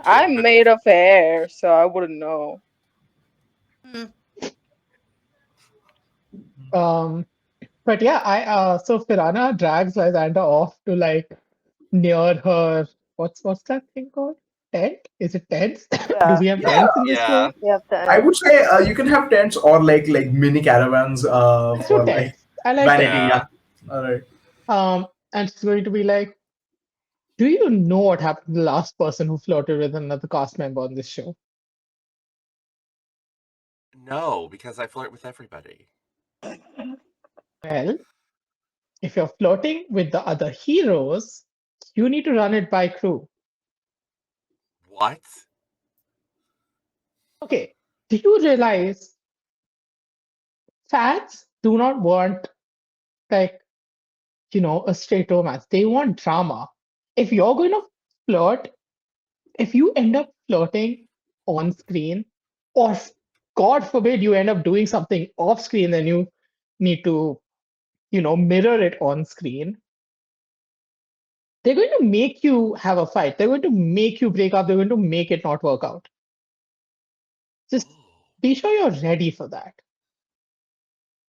I'm made of hair, so I wouldn't know. Hmm. Um, but yeah, I so Firana drags Lysander off to like near her. What's that thing called? Tent? Is it tents? Do Yeah, we have Yeah. tents in this Yeah. place? we have I to. would say you can have tents or like mini caravans Let's do for like tents. I like vanity. tents. Yeah. Yeah. All right. And she's going to be like, do you know what happened to the last person who flirted with another cast member on this show? No, because I flirt with everybody. Well, if you're flirting with the other heroes, you need to run it by crew. What? Okay, do you realize fans do not want like a straight romance? They want drama. If you're going to flirt, if you end up flirting on screen, or God forbid you end up doing something off screen, then you need to mirror it on screen. They're going to make you have a fight. They're going to make you break up. They're going to make it not work out. Just be sure you're ready for that.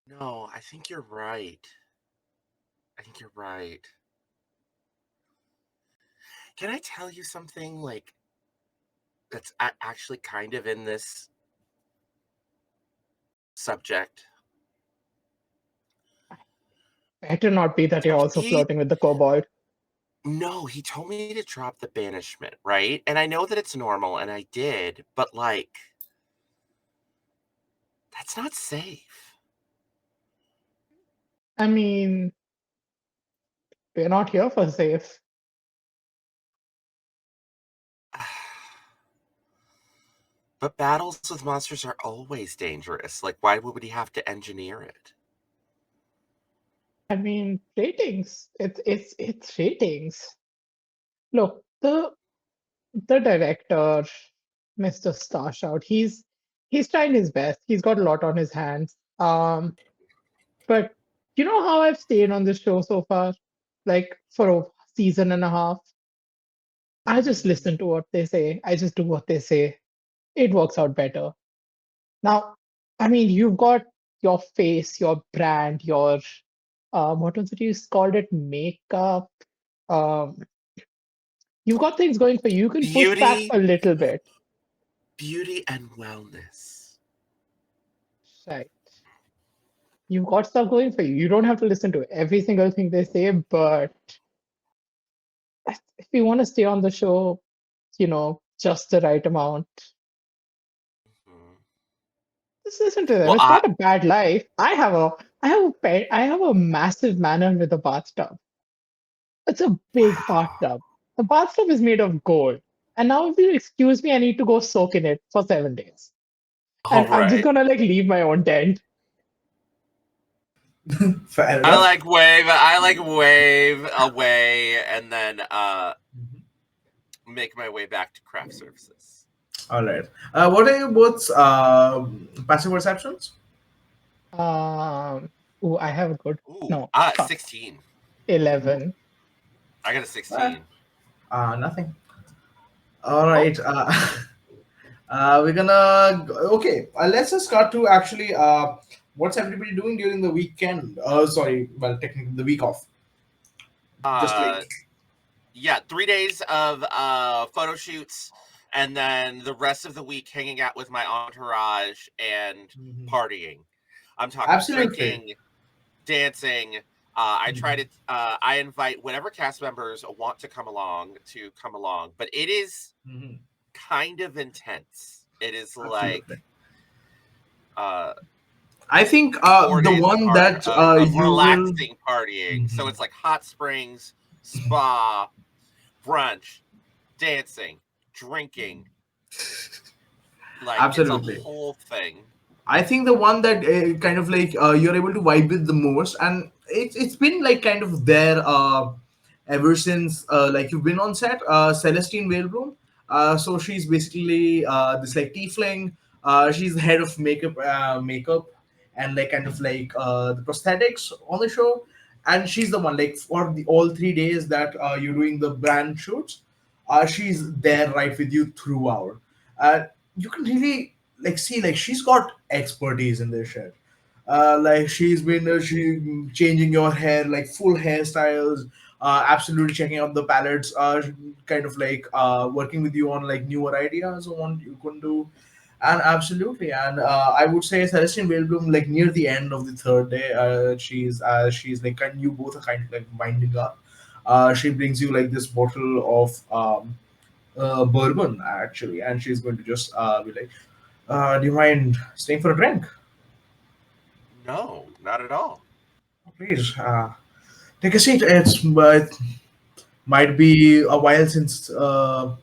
No, I think you're right. I think you're right. Can I tell you something that's actually kind of in this subject? Better not be that you're So also flirting with the kobold. no, he told me to drop the banishment, right? And I know that it's normal, and I did, but that's not safe. I mean, we're not here for safe. But battles with monsters are always dangerous. Like, why would he have to engineer it? I mean, ratings. It's ratings. Look, the director, Mr. Starshout, he's trying his best. He's got a lot on his hands. But you know how I've stayed on this show so far? Like for a season and a half. I just listen to what they say. I just do what they say. It works out better. Now, I mean, you've got your face, your brand, your what was it you called it? Makeup. Um, you've got things going for you. You can push back Beauty, a little bit. beauty and wellness. Right. You've got stuff going for you. You don't have to listen to every single thing they say, but if you want to stay on the show, just the right amount, Mhm. just listen to them. Well, It's not a bad life. I have a pet. I have a massive manor with a bathtub. It's a big wow. bathtub. The bathtub is made of gold. And now, if you excuse me, I need to go soak in it for 7 days. All And I'm just right. gonna like leave my own tent. Fair enough. I wave away and then make my way back to craft services. All right. What are your both passive perceptions? I have a good. Ooh, No, fuck. 16. 11. I got a 16. Nothing. All right. We're gonna okay. Let's just start to actually. What's everybody doing during the weekend? Sorry. Well, technically the week off. Just Uh, like yeah, 3 days of photo shoots, and then the rest of the week hanging out with my entourage and Mhm. partying. I'm talking Absolutely. drinking, dancing. I try to. I invite whatever cast members want to come along, but it is Mhm. kind of intense. It is like Absolutely. uh I think four the days one apart that of you will. relaxing partying. So Mhm. it's like hot springs, spa, brunch, dancing, drinking. Like it's a Absolutely. whole thing. I think the one that kind of like you're able to vibe with the most, and it's been like kind of there ever since like you've been on set. Celestine Whalebloom. So she's basically this like tiefling. She's the head of makeup, and like kind of like the prosthetics on the show. And she's the one like for the all 3 days that you're doing the brand shoots. She's there right with you throughout. You can really like see like she's got expertise in this shit. Like she's been she changing your hair like full hairstyles, absolutely checking out the palettes, kind of like working with you on like newer ideas on what you can do. And absolutely, and I would say Celestine Whalebloom, like near the end of the third day, she's like kind you both are kind of like winding up. She brings you like this bottle of bourbon actually, and she's going to just be like, "Do you mind staying for a drink? No, not at all. Please, take a seat. It might be a while since I'll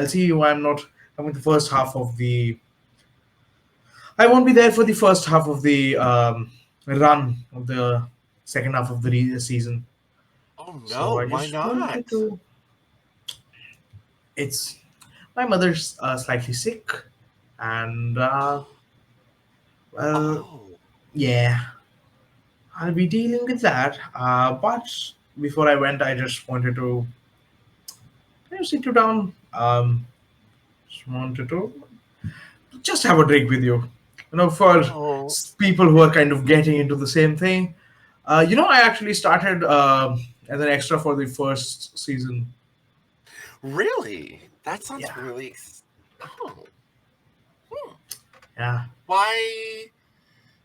see you. I'm not coming the first half of the. I won't be there for the first half of the run of the second half of the season. Oh no, So I why just wanted not? to. It's my mother's slightly sick, and well, Oh, yeah, I'll be dealing with that. But before I went, I just wanted to sit you down. Just wanted to just have a drink with you. For oh, people who are kind of getting into the same thing. I actually started as an extra for the first season. really? That sounds Yeah, really. Oh, hmm. yeah. Why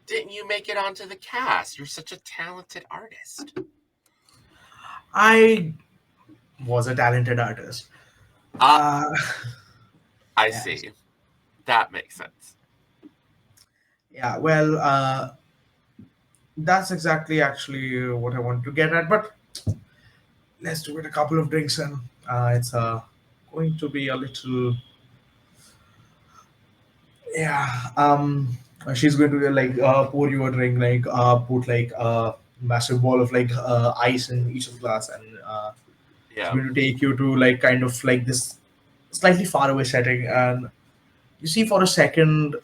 didn't you make it onto the cast? You're such a talented artist. I was a talented artist. Ah, Uh, I yes. see. That makes sense. Yeah. Well, that's exactly actually what I wanted to get at. But let's do it a couple of drinks and it's going to be a little yeah she's going to like pour you a drink like put like a massive ball of like ice in each of the glass and she's Yeah. going to take you to like kind of like this slightly far away setting and you see for a second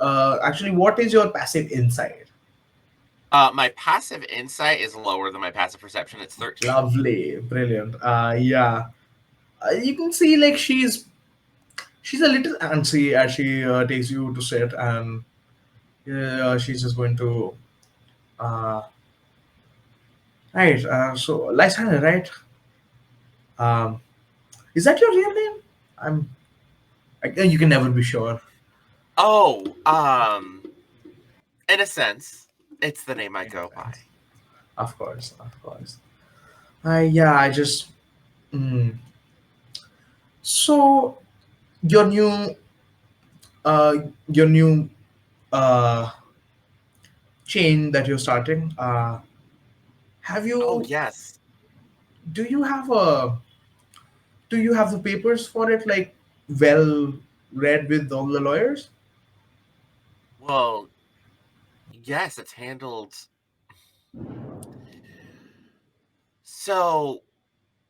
actually what is your passive insight. My passive insight is lower than my passive perception. It's 13. Lovely, brilliant. Yeah, you can see like she's a little antsy as she takes you to sit and she's just going to uh, right so Lysander, right? um, is that your real name? You can never be sure. Oh, in a sense, it's the name I In a go by. sense. Of course, of course. Yeah, I just so your new uh your new uh chain that you're starting, have Oh, you yes. do you have a do you have the papers for it like well read with all the lawyers? Well, yes, it's handled. So,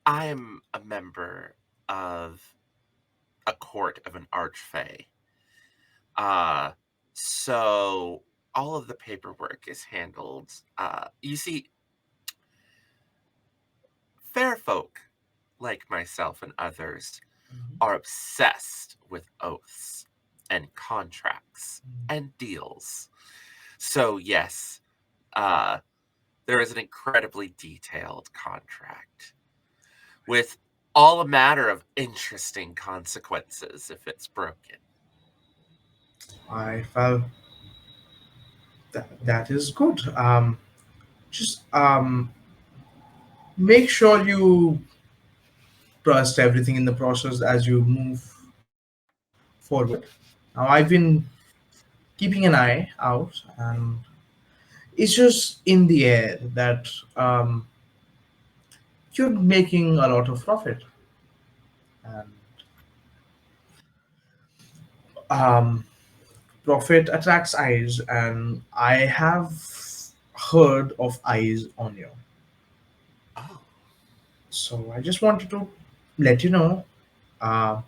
I'm a member of a court of an archfey. Uh, so all of the paperwork is handled. You see, fair folk like myself and others are obsessed with oaths and contracts and deals. So yes, there is an incredibly detailed contract with all a matter of interesting consequences if it's broken. Well, that is good. Just make sure you trust everything in the process as you move forward. Now, I've been keeping an eye out, and it's just in the air that you're making a lot of profit. And um, profit attracts eyes, and I have heard of eyes on you. Oh, So I just wanted to let you know uh,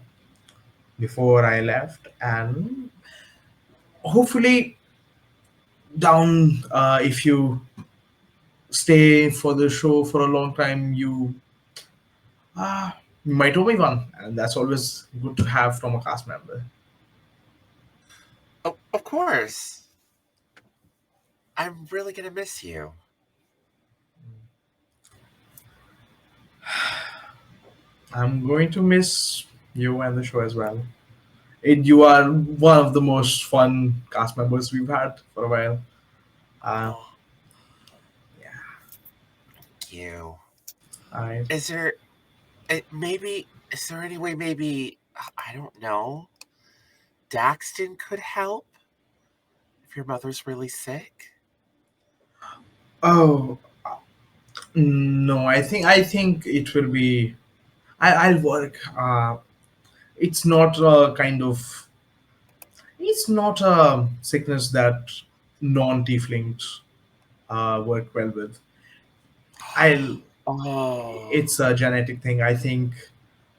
before I left, and hopefully, down if you stay for the show for a long time, you might owe me one, and that's always good to have from a cast member. oh, of course. I'm really gonna miss you. I'm going to miss you and the show as well. You are one of the most fun cast members we've had for a while. Uh, Oh, yeah, thank you. I Is there maybe? Is there any way? Maybe I don't know. Daxton could help if your mother's really sick. oh no, I think it will be. I'll work. It's not a kind of. It's not a sickness that non-tieflings work well with. I'll. Oh. It's a genetic thing. I think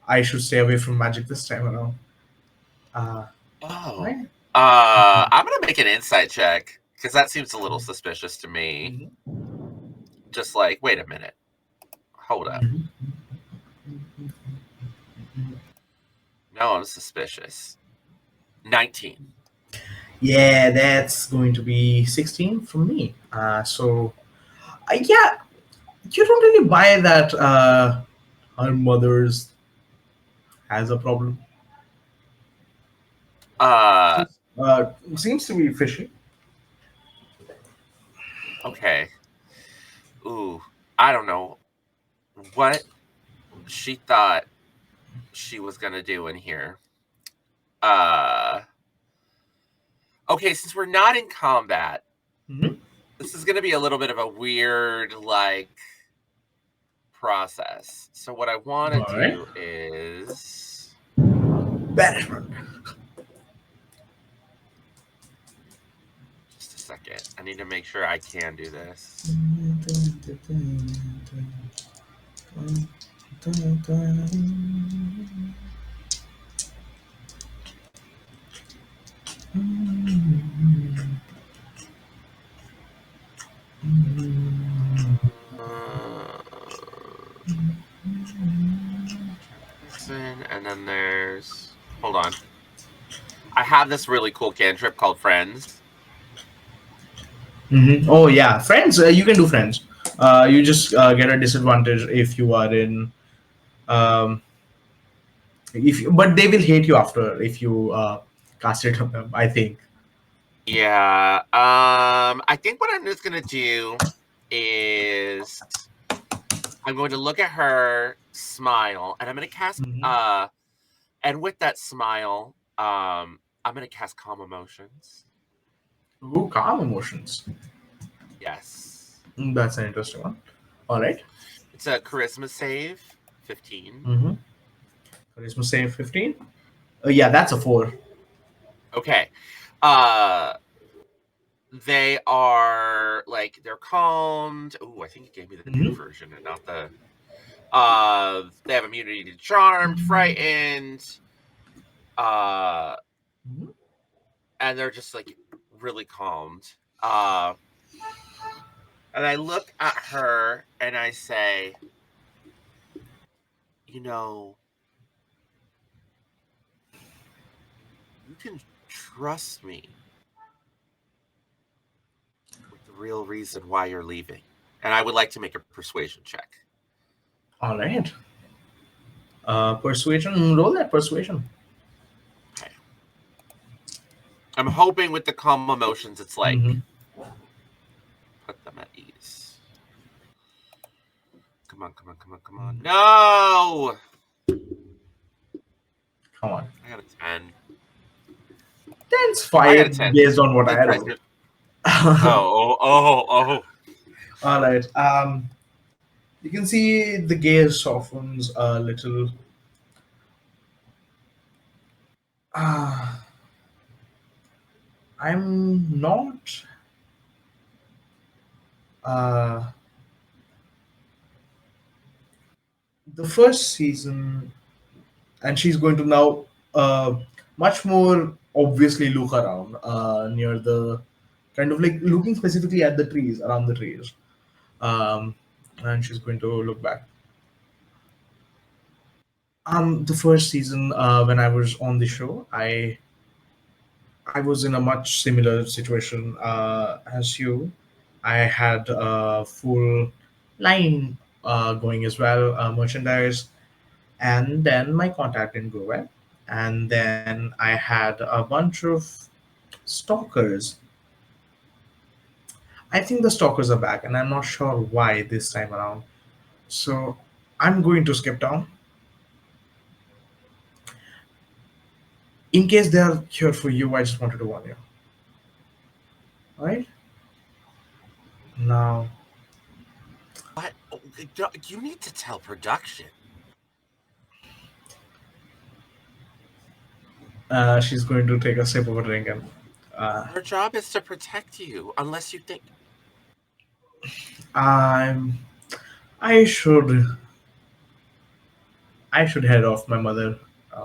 I should stay away from magic this time around. Uh, Oh. right. I'm gonna make an insight check because that seems a little suspicious to me. Just like, wait a minute, hold up. No, I'm suspicious. 19. Yeah, that's going to be 16 from me. Yeah, you don't really buy that her mother's has a problem. Uh, Seems to be fishy. okay. Ooh, I don't know what she thought she was gonna do in here. Uh, okay, since we're not in combat, Mhm. this is gonna be a little bit of a weird, like, process. So what I want to All right. do is Banishment. just a second. I need to make sure I can do this. Uh, and then there's hold on. I have this really cool cantrip called Friends. Oh yeah, friends. You can do friends. You just get a disadvantage if you are in. Um, but they will hate you after if you cast it on them. I think. Yeah. I think what I'm just gonna do is I'm going to look at her, smile, and I'm gonna cast and with that smile, I'm gonna cast Calm Emotions. Ooh, calm emotions. Yes. That's an interesting one. All right. It's a charisma save, 15. Mm-hmm. Charisma save 15. Yeah, that's a 4. Okay. Uh they are like they're calmed. Oh, I think you gave me the new version and not the they have immunity to charmed, frightened, uh Mhm. and they're just like really calmed. Uh, and I look at her and I say, you know, you can trust me with the real reason why you're leaving. And I would like to make a persuasion check. All right. Persuasion. Roll that persuasion. Okay. I'm hoping with the calm emotions, it's like, Mhm. put them at ease. Come on, come on, come on, come on. No! Come on. I got a 10. That's I got a fine 10. based on what That's I right. rolled. Oh. All right. You can see the gaze softens a little. Uh, I'm not. Uh, the first season, and she's going to now much more obviously look around near the kind of like looking specifically at the trees around the trees. Um, and she's going to look back. The first season, when I was on the show, I was in a much similar situation as you. I had a full line going as well, merchandise, and then my contact didn't go well. And then I had a bunch of stalkers. I think the stalkers are back, and I'm not sure why this time around. So I'm going to skip down. In case they are here for you, I just wanted to warn you. Alright? Now, What? You need to tell production. she's going to take a sip of a drink and Our job is to protect you, unless you think. I'm I should head off. My mother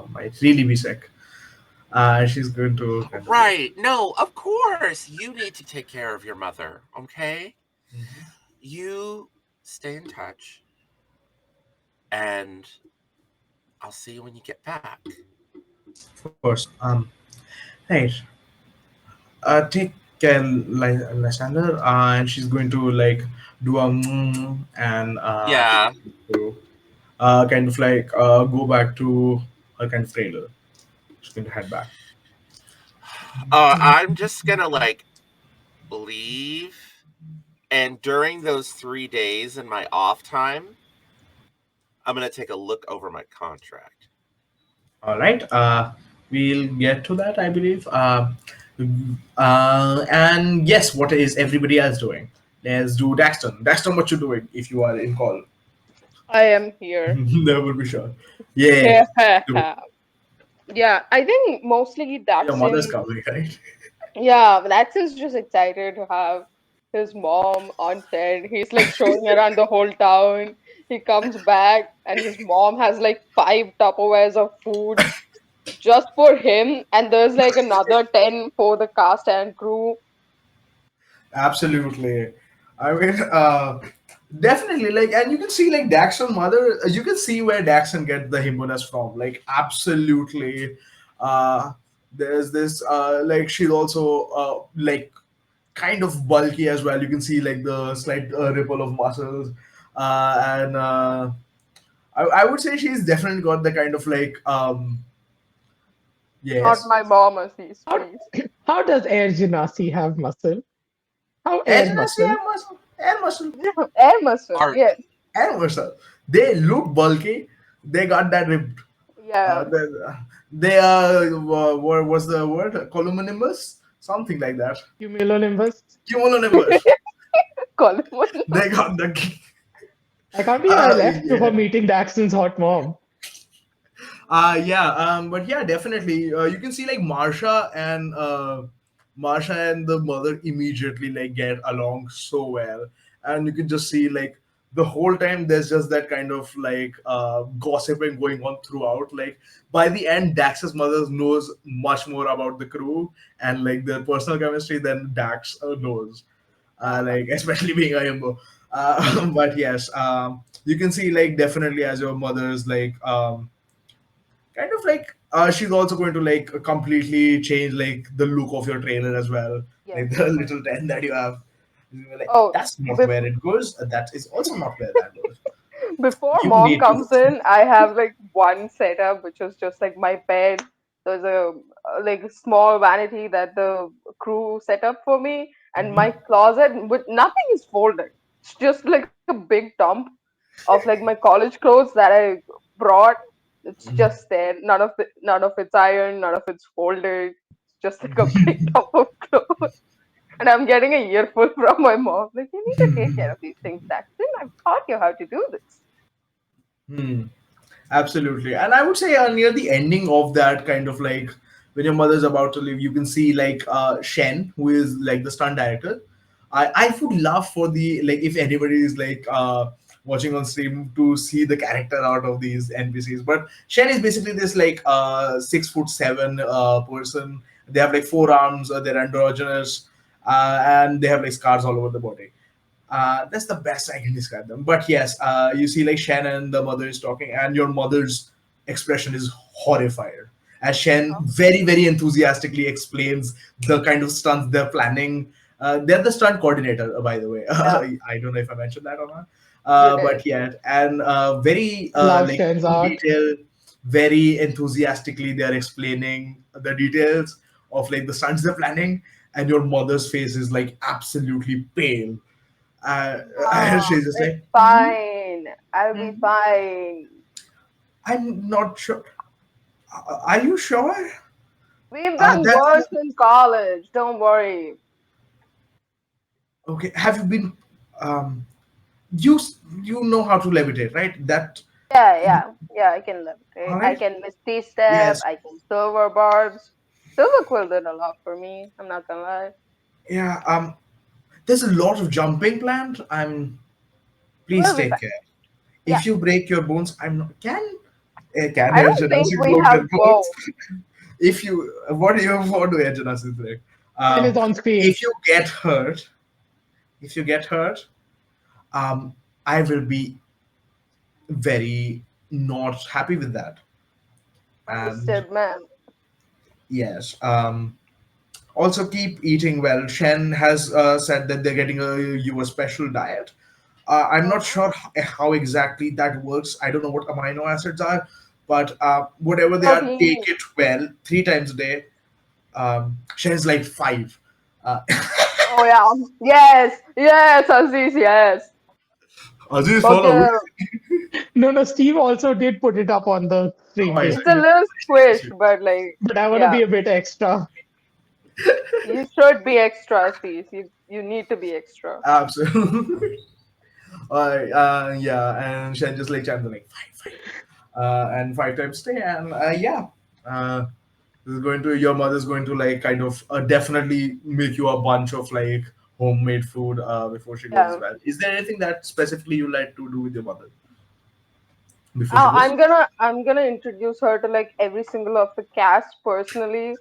might really be sick. She's going to kind of like. Right. No, of course. You need to take care of your mother, okay? Mhm. You stay in touch, and I'll see you when you get back. Of course. Right. Take care, Lysander. And she's going to like do a and Yeah. to, kind of like go back to her kind of trailer. She's going to head back. I'm just gonna like leave, and during those 3 days in my off time, I'm gonna take a look over my contract. All right. We'll get to that, I believe. And yes, what is everybody else doing? Let's do Daxton. Daxton, what you doing if you are in call? I am here. Never be sure. Yeah. Do it. Yeah, I think mostly Your mother's Daxon. coming, right? Yeah, Daxon's just excited to have his mom on set. He's like showing around the whole town. He comes back and his mom has like 5 Tupperwares of food just for him, and there's like another 10 for the cast and crew. Absolutely. I mean, definitely. Like, and you can see like Daxon mother. You can see where Daxon get the himbonas from. Like, absolutely. Uh, there's this. Like, she's also like kind of bulky as well. You can see like the slight ripple of muscles, and I would say she's definitely got the kind of like Not yes, my mom, Aziz, How please. how does Air Genasi have muscle? How as air you see, muscle? air muscle, Air muscle, Art. yes. air muscle. They look bulky. They got that ripped. Yeah, They are what was the word? Columnimbus, something like that. Cumulonimbus? Cumulonimbus. Colin. They got the. I can't believe I left Yeah. before meeting Daxton's hot mom. Yeah, but yeah, definitely. You can see like Marsha and the mother immediately like get along so well, and you can just see like the whole time there's just that kind of like gossiping going on throughout. Like by the end, Dax's mother knows much more about the crew and like their personal chemistry than Dax knows. Like especially being a himbo. But yes, you can see like definitely as your mother's like kind of like she's also going to like completely change like the look of your trailer as well, Yes, like the yes. little tent that you have. You're like, Oh, that's not bef- where it goes, that is also not where that goes. before You mom need to comes in, I have like one setup, which is just like my bed. There's a like small vanity that the crew set up for me, and my closet, with nothing is folded. It's just like a big dump of like my college clothes that I brought. It's just there. None of it's ironed, none of it's folded. It's just like a big dump of clothes. And I'm getting a earful from my mom. Like, you need to take care of these things, Daxton. I've taught you how to do this. Hmm. Absolutely. And I would say near the ending of that kind of like when your mother's about to leave, you can see like Shen, who is like the stunt director. I would love for the like if anybody is like watching on stream to see the character out of these NPCs. But Shen is basically this like 6'7" person. They have like four arms, they're androgynous, and they have like scars all over the body. That's the best I can describe them. But yes, you see like Shannon, the mother is talking, and your mother's expression is horrified. As Shen very, very enthusiastically explains the kind of stunts they're planning. They're the stunt coordinator, by the way. Yeah, I don't know if I mentioned that or not. you did. But yeah, and very I love like Shen's in art. detail, very enthusiastically, they're explaining the details of like the stunts they're planning, and your mother's face is like absolutely pale. And Mom, she's just it's like, fine. I'll be "Mhm, fine. I'm not sure. Are you sure? We've done That's worse in college. Don't worry. okay. Have you been? Um, you you know how to levitate, right? That Yeah, yeah, yeah. I can levitate. all I right? can misty step. Yes. I can silver barbs. Silver quill did a lot for me. I'm not gonna lie. Yeah. There's a lot of jumping planned. Please We'll be take fine. care. Yeah. If you break your bones, I'm not. Can I Air don't think Genasi we broke have their bones? both. If you what do Air Genasi break? Mine is Um, on screen. if you get hurt, if you get hurt, um, I will be very not happy with that. And Understood, man. yes, also keep eating well. Shen has said that they're getting a special diet. I'm not Mhm. sure how exactly that works. I don't know what amino acids are, but whatever they are, take Protein. it well 3 times a day. Shen's like five. Uh, Oh yeah. Yes. Yes, Aziz. Yes. Aziz, follow me. Okay. No, no, Steve also did put it up on the Oh, screen I It's a see. basically. little I squished, see. but like, But I want to yeah. be a bit extra. You should be extra, Aziz. You need to be extra. Absolutely. Yeah, and Shen just like chanting like five, and 5 times stay, and yeah, uh, this is going to your mother's going to like kind of definitely make you a bunch of like homemade food before she goes as Yeah. well. Is there anything that specifically you like to do with your mother before she Uh, goes? I'm gonna I'm gonna introduce her to like every single of the cast personally.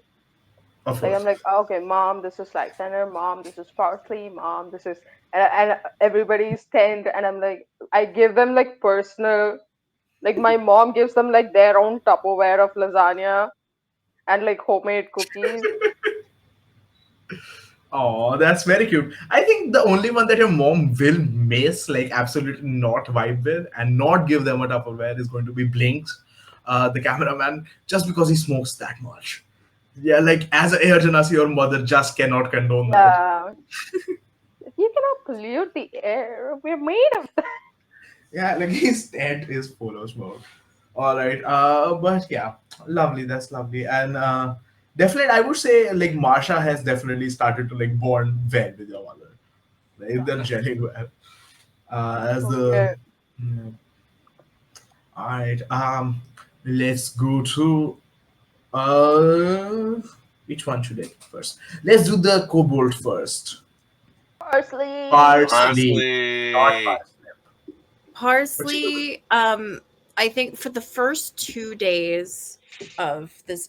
Of Like I'm course. like, "Oh, okay, mom, this is like center, mom, this is parsley, mom, this is and everybody's tent, and I'm like, I give them like personal, like my mom gives them like their own Tupperware of lasagna and like homemade cookies. Oh, that's very cute. I think the only one that your mom will miss, like absolutely not vibe with, and not give them a Tupperware is going to be Blinks, the cameraman, just because he smokes that much. Yeah, like as a Air Janasi, your mother just cannot condone that. Yeah, you cannot pollute the air. We're made of that. Yeah, like his tent is full of smoke. All right, but yeah, lovely. That's lovely, and definitely, I would say like Marsha has definitely started to like bond well with your mother. Like, they're gelling well. As the Okay. mm, all right, let's go to uh, which one should I do 1st? Let's do the kobold first. Parsley. Parsley, not Honestly, parsley. Parsley, I think for the first 2 days of this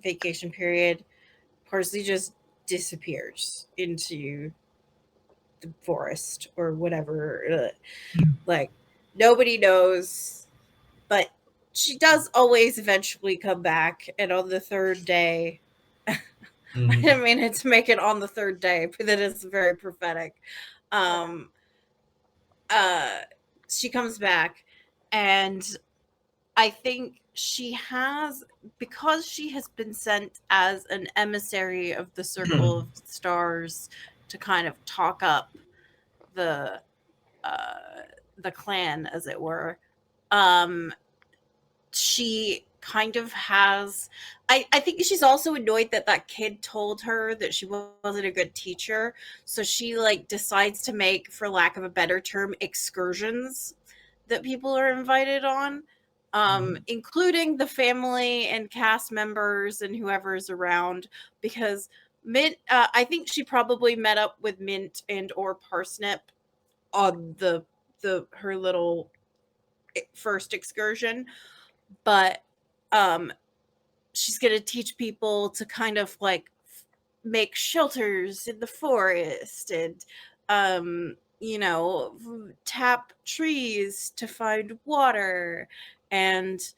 vacation period, Parsley just disappears into the forest or whatever. Like nobody knows, but she does always eventually come back. And on the third day, I didn't mean it to make it on the third day, but that is very prophetic. Um, she comes back, and I think she has, because she has been sent as an emissary of the Circle of Stars to kind of talk up the the clan, as it were. She kind of has. I think she's also annoyed that that kid told her that she wasn't a good teacher, so she like decides to make, for lack of a better term, excursions that people are invited on, including the family and cast members and whoever's around, because Mint, I think she probably met up with Mint and or Parsnip on the her little first excursion, but she's going to teach people to kind of like make shelters in the forest and tap trees to find water, and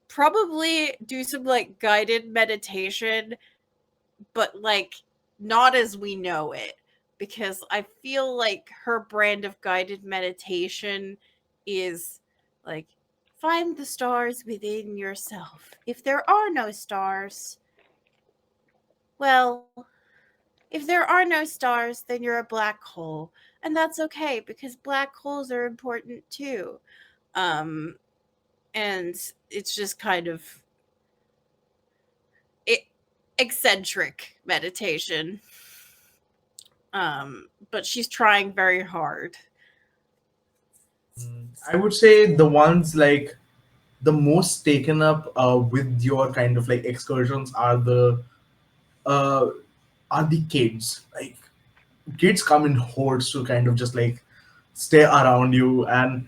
probably do some like guided meditation, but like not as we know it, because I feel like her brand of guided meditation is like, find the stars within yourself. If there are no stars, well, if there are no stars, then you're a black hole. And that's okay, because black holes are important too. Um, and it's just kind of eccentric meditation. But she's trying very hard. I would say the ones like the most taken up with your kind of like excursions uh, are the kids. Like kids come in hordes to kind of just like stay around you and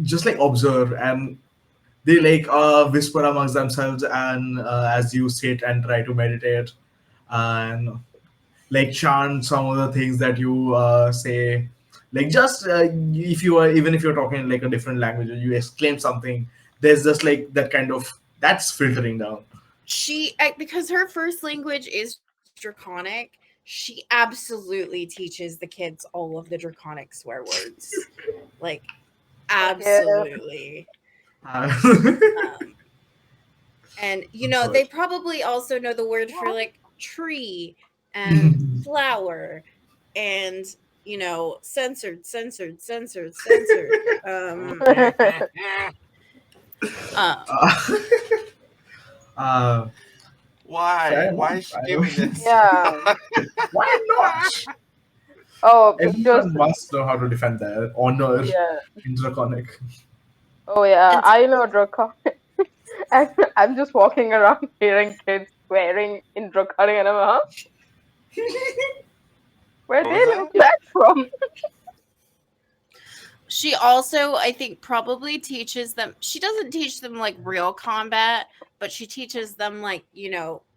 just like observe, and they like whisper amongst themselves, and as you sit and try to meditate and like chant some of the things that you say, like just if you are, even if you're talking like a different language and you exclaim something, there's just like that kind of that's filtering down. Because her first language is Draconic, she absolutely teaches the kids all of the Draconic swear words. Like, absolutely. And they probably also know the word for like tree and flower and censored. Why is she doing this? Yeah. Why not? Oh, Everyone must know how to defend their honor in Draconic. Oh yeah, I know Draconic. And I'm just walking around hearing kids swearing in Draconic, and I'm where What they was learn that from? She also, I think, probably teaches them. She doesn't teach them like real combat, but she teaches them like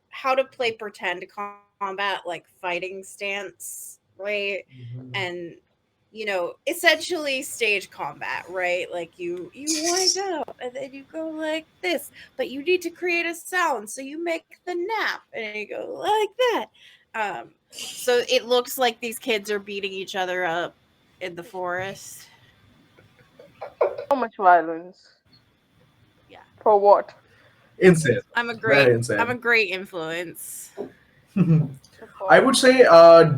how to play pretend combat, like fighting stance, right? And essentially stage combat, right? Like you wind up and then you go like this, but you need to create a sound, so you make the nap and you go like that. So it looks like these kids are beating each other up in the forest. So much violence. Yeah. For what? Insane. I'm a Very great influence. I would say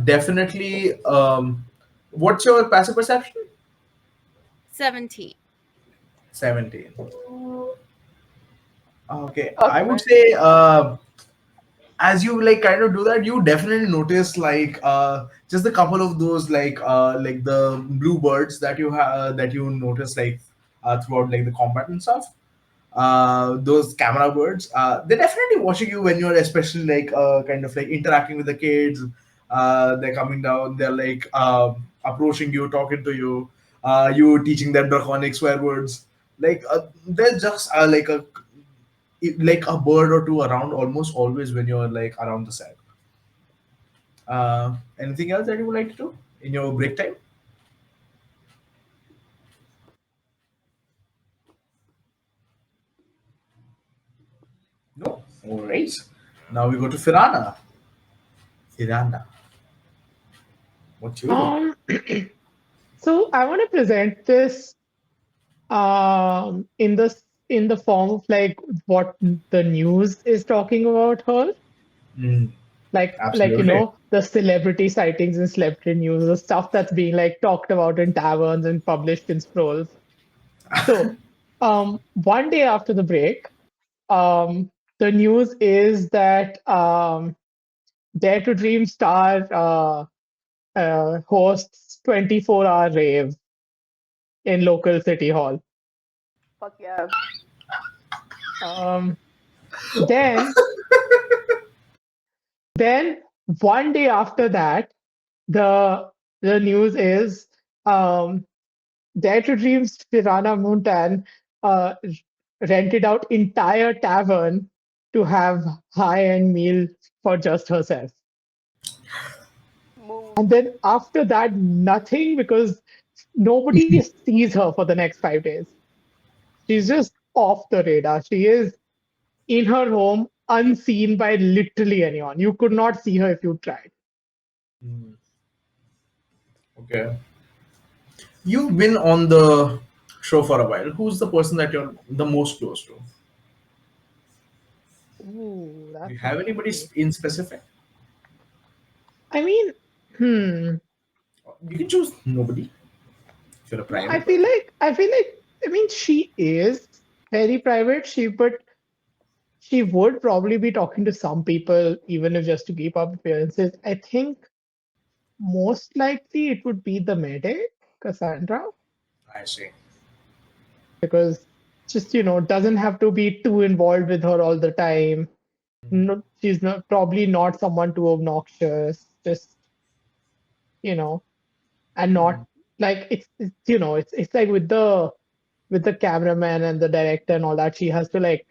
definitely. What's your passive perception? 17. 17. Okay, I would say as you like kind of do that, you definitely notice like just a couple of those like the blue birds that you have that you notice like throughout like the combat and stuff. Those camera birds, they're definitely watching you when you're especially like kind of like interacting with the kids. They're coming down, they're like approaching you, talking to you. You teaching them draconic swear words. Like they're just like a bird or two around almost always when you're like around the set. Anything else that you would like to do in your break time? No. All right. Now we go to Firana. Firana, what you do? Um, so I want to present this in the form of like what the news is talking about her. Mm, Like absolutely. the celebrity sightings and celebrity news, the stuff that's being like talked about in taverns and published in scrolls. So one day after the break, um the news is that Dare to Dream Star hosts 24-hour rave in local city hall. Fuck yeah. um then then one day after that, the news is um Dare to Dream's Piranha Mountain uh, rented out entire tavern to have high-end meal for just herself. Move. And then after that, nothing because nobody sees her for the next 5 days. She's just off the radar. She is in her home, unseen by literally anyone. You could not see her if you tried. Mm, okay. You've been on the show for a while. Who's the person that you're the most close to? Ooh, Do you that's have anybody interesting. in specific? I mean, hmm. You can choose nobody if you're a No, private. I mean, she is very private. She would probably be talking to some people, even if just to keep up appearances. I think most likely it would be the medic, Cassandra, I see. because just, doesn't have to be too involved with her all the time. No, she's not probably not someone too obnoxious, just, you know, and not Mm, like it's like with the cameraman and the director and all that, she has to like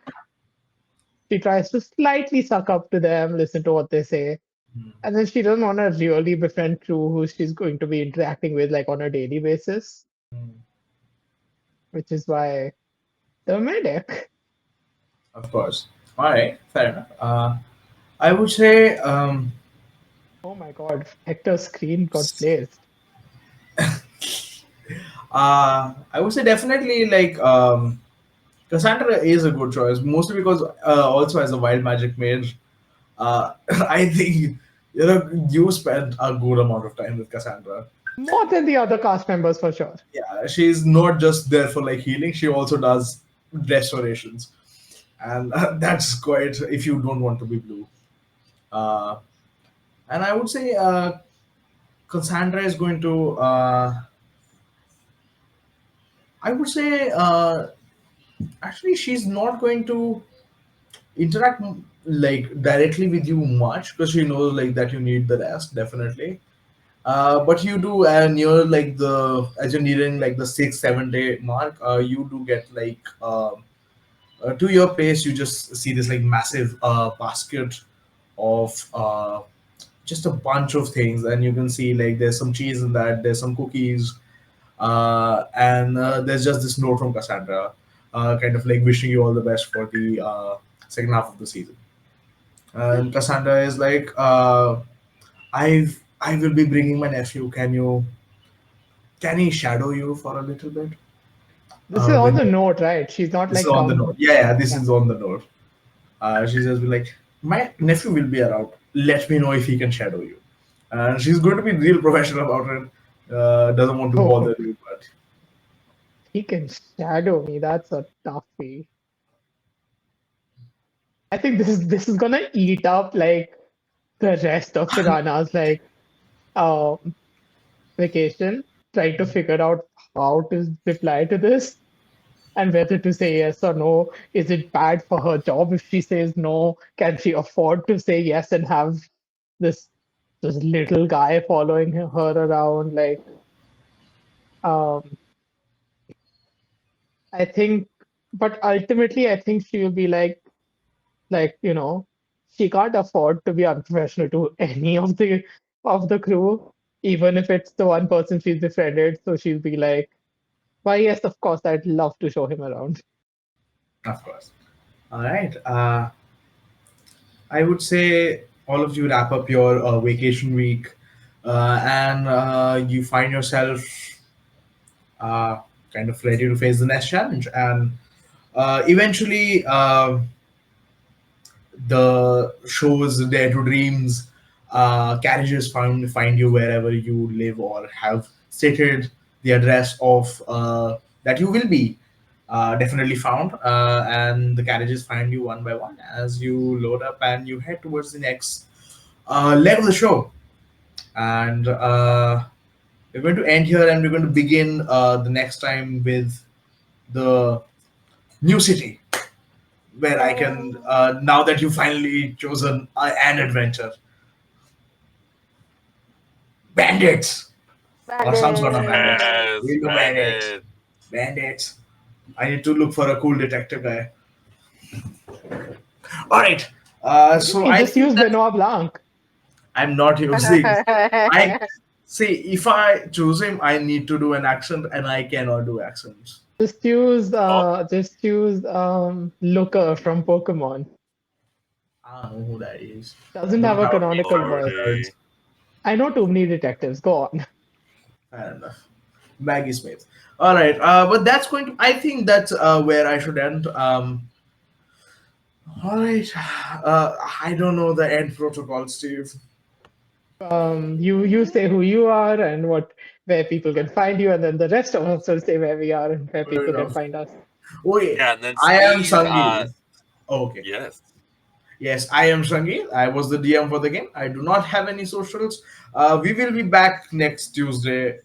she tries to slightly suck up to them, listen to what they say. mm, And then she doesn't want to really befriend crew who she's going to be interacting with like on a daily basis, mm. which is why the medic. Of course. All right. Fair enough. I would say Oh my god, Hector's screen got blazed. I would say definitely like Cassandra is a good choice, mostly because also as a wild magic mage, I think you spent a good amount of time with Cassandra. More than the other cast members for sure. Yeah, she's not just there for like healing; she also does restorations, and that's quite if you don't want to be blue. Uh, and I would say Cassandra is going to. I would say actually she's not going to interact like directly with you much because she knows like that you need the rest definitely. But you do near like the as you're nearing like the 6 7 day mark, you do get like to your place. You just see this like massive basket of just a bunch of things, and you can see like there's some cheese in that, there's some cookies, and there's just this note from Cassandra, kind of like wishing you all the best for the second half of the season. And Cassandra is like, I will be bringing my nephew. Can he shadow you for a little bit? This is on When the note, right? She's not this is like on the come. note. Yeah, yeah, this Yeah. is on the note. She says, like, my nephew will be around. Let me know if he can shadow you. And she's going to be real professional about it. Doesn't want to Oh, bother you, but he can shadow me. That's a toughie. I think this is gonna eat up like the rest of Piranha's like um vacation, trying to figure out how to reply to this and whether to say yes or no. Is it bad for her job if she says no? Can she afford to say yes and have this this little guy following her around? Like, Um, I think, but ultimately, I think she will be like she can't afford to be unprofessional to any of the crew, even if it's the one person she's befriended. So she'll be like, "Why, yes, of course, I'd love to show him around." Of course. All right. I would say all of you wrap up your vacation week, and you find yourself uh, kind of ready to face the next challenge. And eventually, the shows Dare to Dreams carriages find you wherever you live or have stated the address of that you will be definitely found, and the carriages find you one by one as you load up and you head towards the next leg of the show. And we're going to end here and we're going to begin the next time with the new city where I can, now that you've finally chosen an adventure, bandits or some sort of bandits. Bandit. Yes, We'll do bandits. bandit. Bandits. I need to look for a cool detective guy. All right. So You I just think use that Benoit Blanc. I'm not using. I see. If I choose him, I need to do an accent, and I cannot do accents. Oh, Just use Looker from Pokemon. I don't know who that is. Doesn't Don't have a have a canonical clue voice. about Lordy. nerds. I know too many detectives. Go on. Fair enough. Maggie Smith. All right, but that's going to. I think that's where I should end. All right. I don't know the end protocol, Steve. You say who you are and where people can find you, and then the rest of us will say where we are and where Fair people can enough. find us. Okay, Yeah, and then I am Steve, Sangeet. Okay. yes. Yes, I am Sangeet. I was the DM for the game. I do not have any socials. We will be back next Tuesday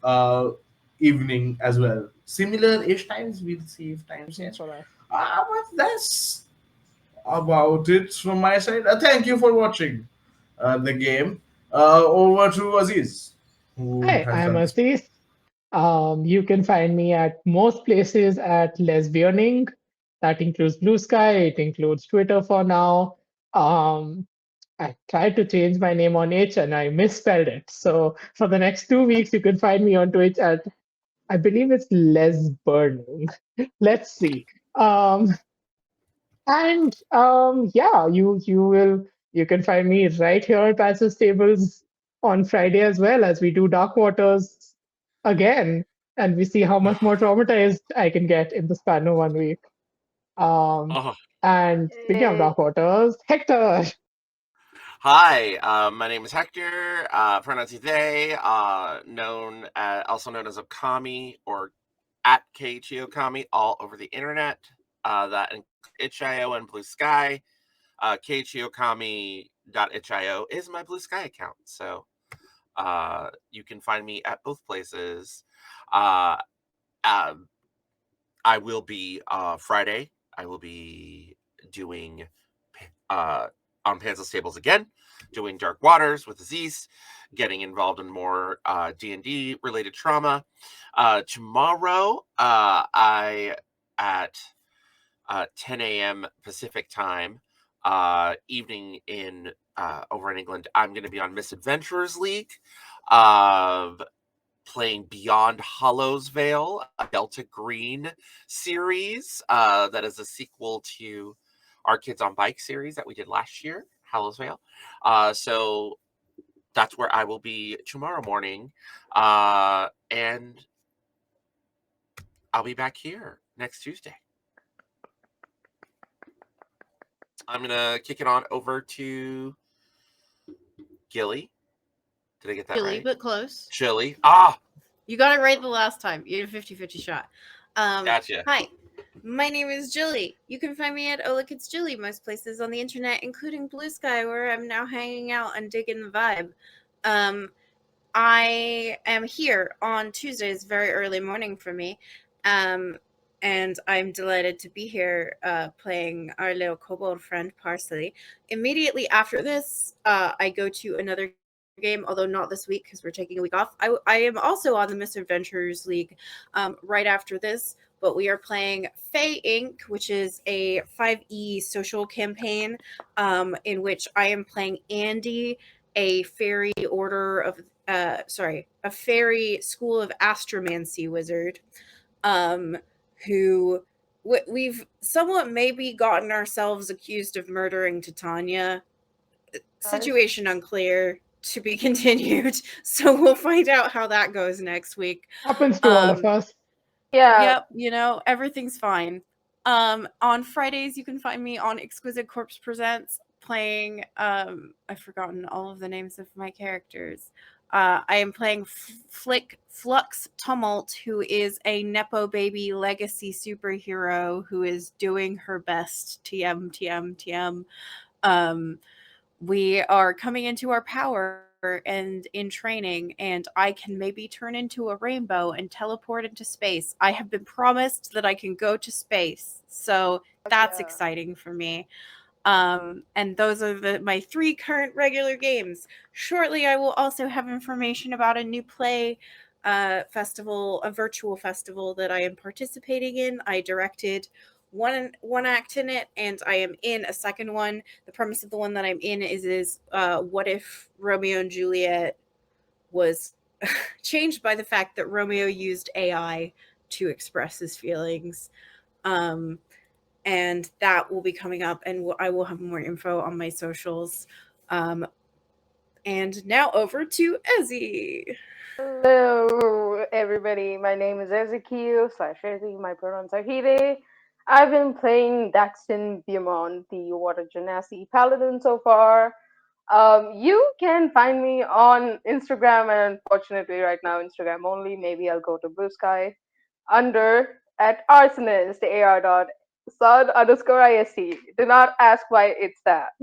evening as well. Similar-ish times. We'll see if times Same change. for us. But that's about it from my side. Thank you for watching the game. Over to Aziz, who Hi, has I'm done this. Assis. You can find me at most places at Lesbianing. That includes Blue Sky. It includes Twitter for now. Um, I tried to change my name on H and I misspelled it. So for the next 2 weeks, you can find me on Twitch at, I believe it's Les Burning. Let's see. Um, and yeah, you can find me right here at Pantsless Tables on Friday as well as we do Dark Waters again, and we see how much more traumatized I can get in the span of 1 week. Um, Oh, and speaking of Dark Waters, Hector. hi, my name is Hector. Pronouns he, they. Also known as Okami or at Keiichi Okami all over the internet. That includes itch.io and Blue Sky. Keiichiokami.itch.io is my Blue Sky account. So you can find me at both places. Uh, uh, I will be Friday. I will be doing on Pantsless Tables again, doing Dark Waters with Aziz, getting involved in more D&D related trauma. Tomorrow, I at 10 a.m. Pacific time, evening in over in England, I'm going to be on Misadventurers League. Playing Beyond Hollow's Vale, a Delta Green series that is a sequel to our Kids on Bike series that we did last year, Hollow's Vale. So that's where I will be tomorrow morning. And I'll be back here next Tuesday. I'm going to kick it on over to Gilly. Did I get that Chili, right? but close. Chili. You got it right the last time. You had a 50-50 shot. Gotcha. Hi, my name is Jilly. You can find me at Oh Look It's Jilly most places on the internet, including Blue Sky, where I'm now hanging out and digging the vibe. I am here on Tuesdays, very early morning for me. And I'm delighted to be here playing our little kobold friend, Parsley. Immediately after this, I go to another game, although not this week because we're taking a week off. I am also on the Misadventures League right after this, but we are playing Fae Inc., which is a 5e social campaign in which I am playing Andy, a fairy order of a fairy school of astromancy wizard, who we've somewhat maybe gotten ourselves accused of murdering Titania. Situation unclear, to be continued. So we'll find out how that goes next week. Happens to all of us. Yeah. Yep, everything's fine. On Fridays, you can find me on Exquisite Corpse Presents playing. I've forgotten all of the names of my characters. I am playing Flux Tumult, who is a Nepo baby legacy superhero who is doing her best. TM. We are coming into our power and in training, and I can maybe turn into a rainbow and teleport into space. I have been promised that I can go to space, so that's exciting for me. And those are my 3 current regular games. Shortly, I will also have information about a new play festival, a virtual festival that I am participating in. I directed one act in it, and I am in a second one. The premise of the one that I'm in is what if Romeo and Juliet was changed by the fact that Romeo used AI to express his feelings. And that will be coming up, and I will have more info on my socials. And now over to Ezzy. Hello, everybody. My name is Ezekiel / Ezzy. My pronouns are he. I've been playing Daxton Beaumont, the Water Genasi Paladin so far. You can find me on Instagram, and unfortunately, right now, Instagram only. Maybe I'll go to Blue Sky under at arsonist, ar.sud_ist. Do not ask why it's that.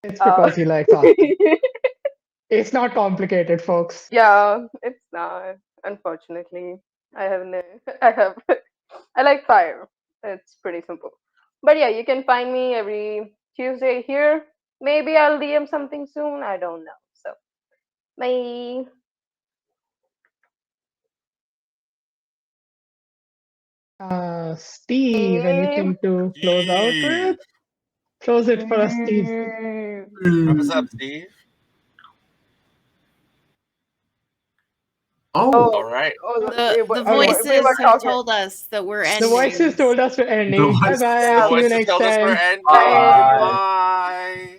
It's because he likes art. It's not complicated, folks. Yeah, it's not. Unfortunately, I have no. I like fire. It's pretty simple. But yeah, you can find me every Tuesday here. Maybe I'll DM something soon. I don't know. So, bye. Steve, anything to close out with? Close it for us, Steve. What's up, Steve? Oh, All right. The voices have told us that we're ending. The voices told us we're ending. The Bye voices- bye. Yeah. See you Voices next told us we're time. ending. Bye. Bye.